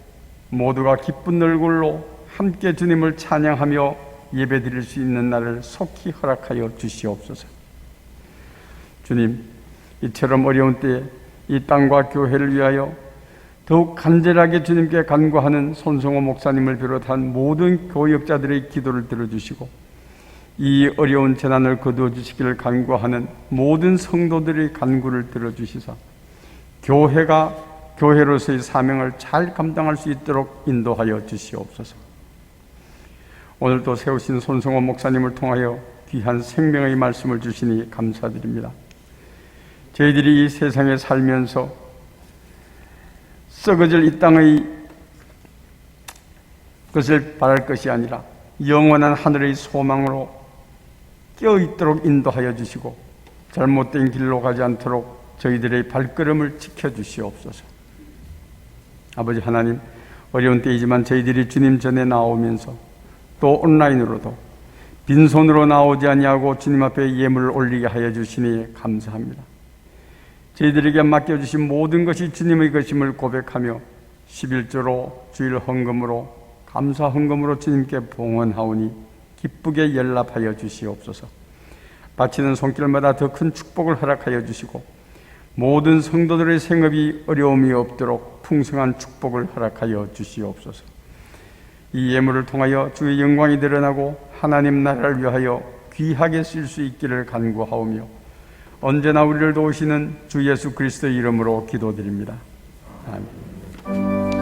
모두가 기쁜 얼굴로 함께 주님을 찬양하며 예배드릴 수 있는 날을 속히 허락하여 주시옵소서. 주님, 이처럼 어려운 때에 이 땅과 교회를 위하여 더욱 간절하게 주님께 간구하는 손성호 목사님을 비롯한 모든 교역자들의 기도를 들어주시고 이 어려운 재난을 거두어 주시기를 간구하는 모든 성도들의 간구를 들어주시사 교회가 교회로서의 사명을 잘 감당할 수 있도록 인도하여 주시옵소서. 오늘도 세우신 손성호 목사님을 통하여 귀한 생명의 말씀을 주시니 감사드립니다. 저희들이 이 세상에 살면서 썩어질 이 땅의 것을 바랄 것이 아니라 영원한 하늘의 소망으로 껴있도록 인도하여 주시고 잘못된 길로 가지 않도록 저희들의 발걸음을 지켜주시옵소서. 아버지 하나님, 어려운 때이지만 저희들이 주님 전에 나오면서 또 온라인으로도 빈손으로 나오지 아니하고 주님 앞에 예물을 올리게 하여 주시니 감사합니다. 저희들에게 맡겨주신 모든 것이 주님의 것임을 고백하며 11조로 주일 헌금으로 감사 헌금으로 주님께 봉헌하오니 기쁘게 연락하여 주시옵소서. 바치는 손길마다 더 큰 축복을 허락하여 주시고 모든 성도들의 생업이 어려움이 없도록 풍성한 축복을 허락하여 주시옵소서. 이 예물을 통하여 주의 영광이 드러나고 하나님 나라를 위하여 귀하게 쓸 수 있기를 간구하오며 언제나 우리를 도우시는 주 예수 그리스도의 이름으로 기도드립니다. 아멘.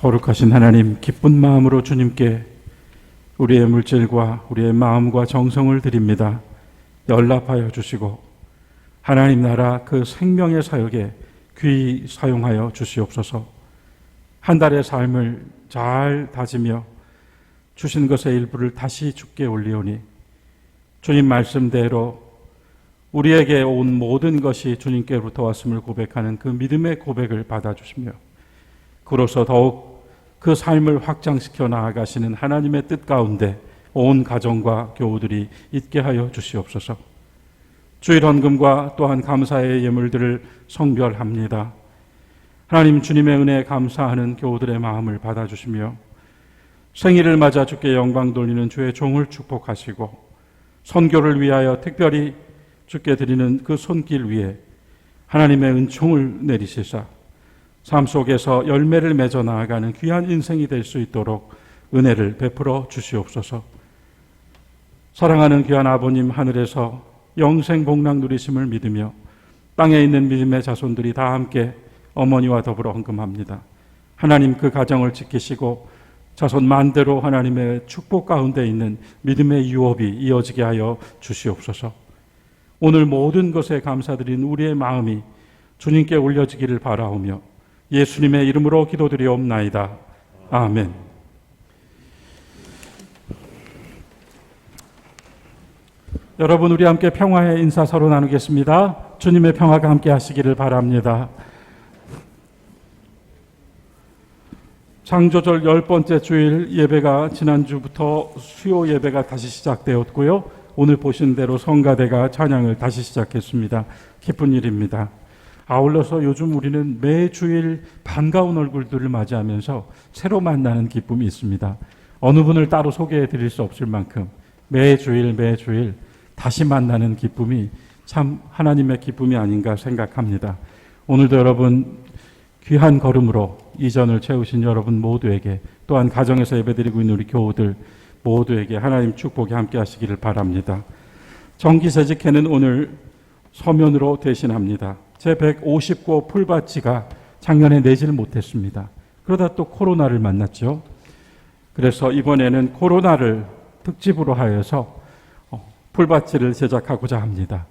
거룩하신 하나님, 기쁜 마음으로 주님께 우리의 물질과 우리의 마음과 정성을 드립니다. 연락하여 주시고 하나님 나라 그 생명의 사역에 귀히 사용하여 주시옵소서. 한 달의 삶을 잘 다지며 주신 것의 일부를 다시 주께 올리오니 주님 말씀대로 우리에게 온 모든 것이 주님께로부터 왔음을 고백하는 그 믿음의 고백을 받아주시며 그로써 더욱 그 삶을 확장시켜 나아가시는 하나님의 뜻 가운데 온 가정과 교우들이 있게 하여 주시옵소서. 주일 헌금과 또한 감사의 예물들을 성별합니다. 하나님 주님의 은혜에 감사하는 교우들의 마음을 받아주시며 생일을 맞아 주께 영광 돌리는 주의 종을 축복하시고 선교를 위하여 특별히 주께 드리는 그 손길 위에 하나님의 은총을 내리시사 삶 속에서 열매를 맺어 나아가는 귀한 인생이 될 수 있도록 은혜를 베풀어 주시옵소서. 사랑하는 귀한 아버님, 하늘에서 영생 복락 누리심을 믿으며 땅에 있는 믿음의 자손들이 다 함께 어머니와 더불어 헌금합니다. 하나님 그 가정을 지키시고 자손 만대로 하나님의 축복 가운데 있는 믿음의 유업이 이어지게 하여 주시옵소서. 오늘 모든 것에 감사드린 우리의 마음이 주님께 올려지기를 바라오며 예수님의 이름으로 기도드리옵나이다. 아멘. 여러분, 우리 함께 평화의 인사 서로 나누겠습니다. 주님의 평화가 함께 하시기를 바랍니다. 창조절 10번째 주일 예배가 지난주부터 수요 예배가 다시 시작되었고요. 오늘 보신 대로 성가대가 찬양을 다시 시작했습니다. 기쁜 일입니다. 아울러서 요즘 우리는 매주일 반가운 얼굴들을 맞이하면서 새로 만나는 기쁨이 있습니다. 어느 분을 따로 소개해 드릴 수 없을 만큼 매주일 다시 만나는 기쁨이 참 하나님의 기쁨이 아닌가 생각합니다. 오늘도 여러분 귀한 걸음으로 이전을 채우신 여러분 모두에게 또한 가정에서 예배드리고 있는 우리 교우들 모두에게 하나님 축복이 함께 하시기를 바랍니다. 정기세직회는 오늘 서면으로 대신합니다. 제 159호 풀밭이가 작년에 내지를 못했습니다. 그러다 또 코로나를 만났죠. 그래서 이번에는 코로나를 특집으로 하여서 풀밭이를 제작하고자 합니다.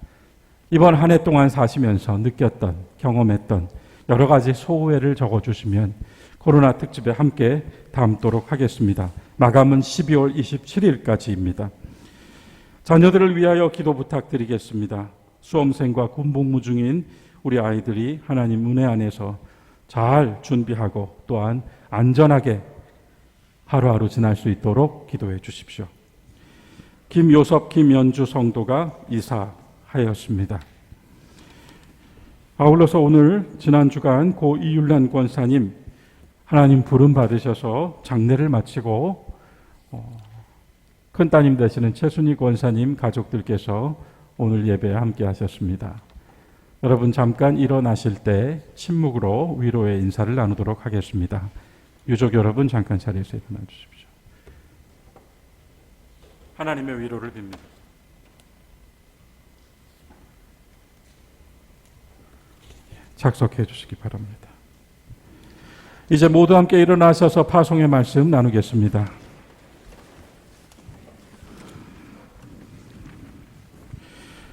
이번 한 해 동안 사시면서 느꼈던, 경험했던 여러 가지 소회를 적어주시면 코로나 특집에 함께 담도록 하겠습니다. 마감은 12월 27일까지입니다. 자녀들을 위하여 기도 부탁드리겠습니다. 수험생과 군복무 중인 우리 아이들이 하나님 은혜 안에서 잘 준비하고 또한 안전하게 하루하루 지날 수 있도록 기도해 주십시오. 김요섭, 김연주 성도가 이사하였습니다. 아울러서 오늘 지난 주간 고 이율란 권사님 하나님 부름 받으셔서 장례를 마치고 큰따님 되시는 최순희 권사님 가족들께서 오늘 예배에 함께 하셨습니다. 여러분 잠깐 일어나실 때 침묵으로 위로의 인사를 나누도록 하겠습니다. 유족 여러분 잠깐 자리에서 일어나 주십시오. 하나님의 위로를 빕니다. 작석해 주시기 바랍니다. 이제 모두 함께 일어나셔서 파송의 말씀 나누겠습니다.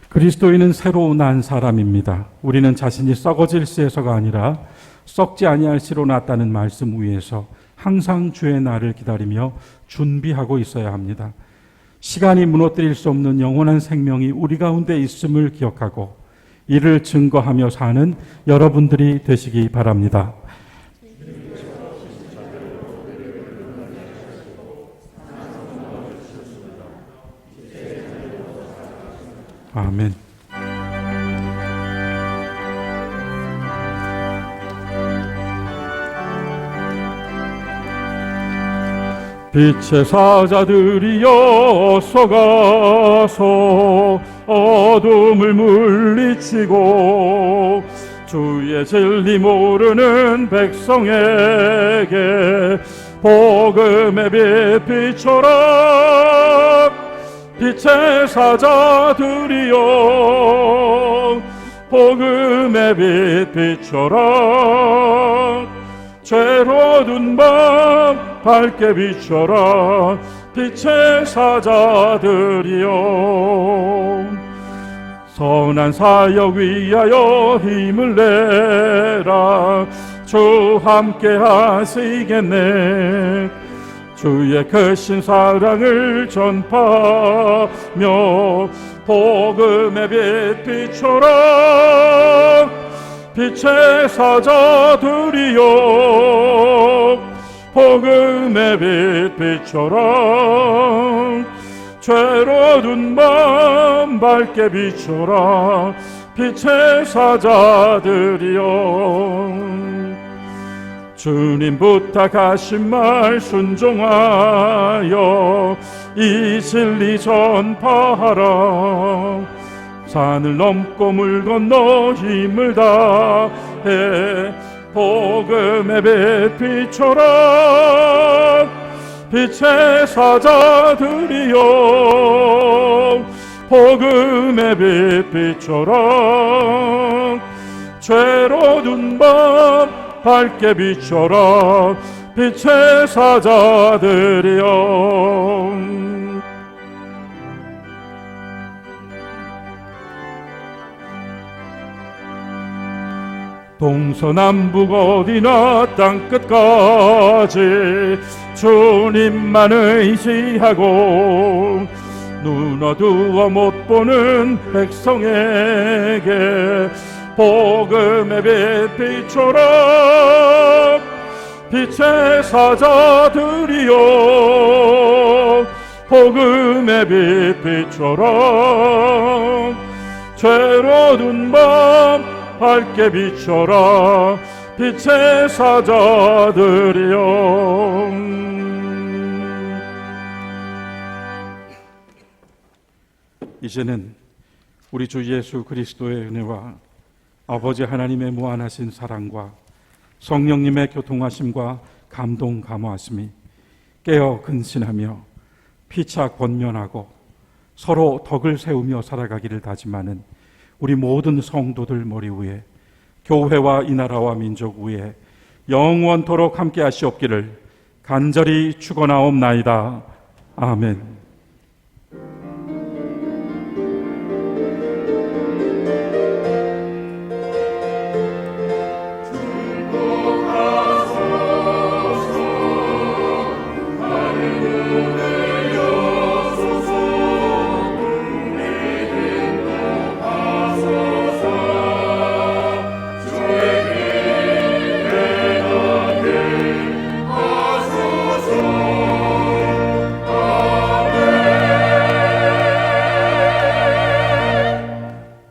그리스도인은 새로 난 사람입니다. 우리는 자신이 썩어질 씨에서가 아니라 썩지 아니할 씨로 났다는 말씀 위에서 항상 주의 날을 기다리며 준비하고 있어야 합니다. 시간이 무너뜨릴 수 없는 영원한 생명이 우리 가운데 있음을 기억하고 이를 증거하며 사는 여러분들이 되시기 바랍니다. 아멘. 빛의 사자들이여 서가서 어둠을 물리치고 주의 진리 모르는 백성에게 복음의 빛 비춰라. 빛의 사자들이여 복음의 빛 비춰라. 죄로 어두운 밤 밝게 비춰라. 빛의 사자들이여 선한 사역 위하여 힘을 내라. 주 함께 하시겠네. 주의 크신 사랑을 전파하며 복음의 빛 비춰라. 빛의 사자들이여 복음의 빛 비춰라. 죄로 둔 밤 밝게 비춰라. 빛의 사자들이여 주님 부탁하신 말 순종하여 이 진리 전파하라. 산을 넘고 물 건너 힘을 다해 복음의 빛 비춰라. 빛의 사자들이여 복음의 빛 비춰라. 죄로 둔 밤 밝게 비춰라. 빛의 사자들이여 동서남북 어디나 땅끝까지 주님만 의지하고 눈 어두워 못 보는 백성에게 복음의 빛 비춰라. 빛의 사자들이여 복음의 빛 비춰라. 죄로 둔 밤 밝게 비춰라. 빛의 사자들이여 이제는 우리 주 예수 그리스도의 은혜와 아버지 하나님의 무한하신 사랑과 성령님의 교통하심과 감동 감화하심이 깨어 근신하며 피차 권면하고 서로 덕을 세우며 살아가기를 다짐하는 우리 모든 성도들 머리 위에 교회와 이 나라와 민족 위에 영원토록 함께 하시옵기를 간절히 축원하옵나이다. 아멘.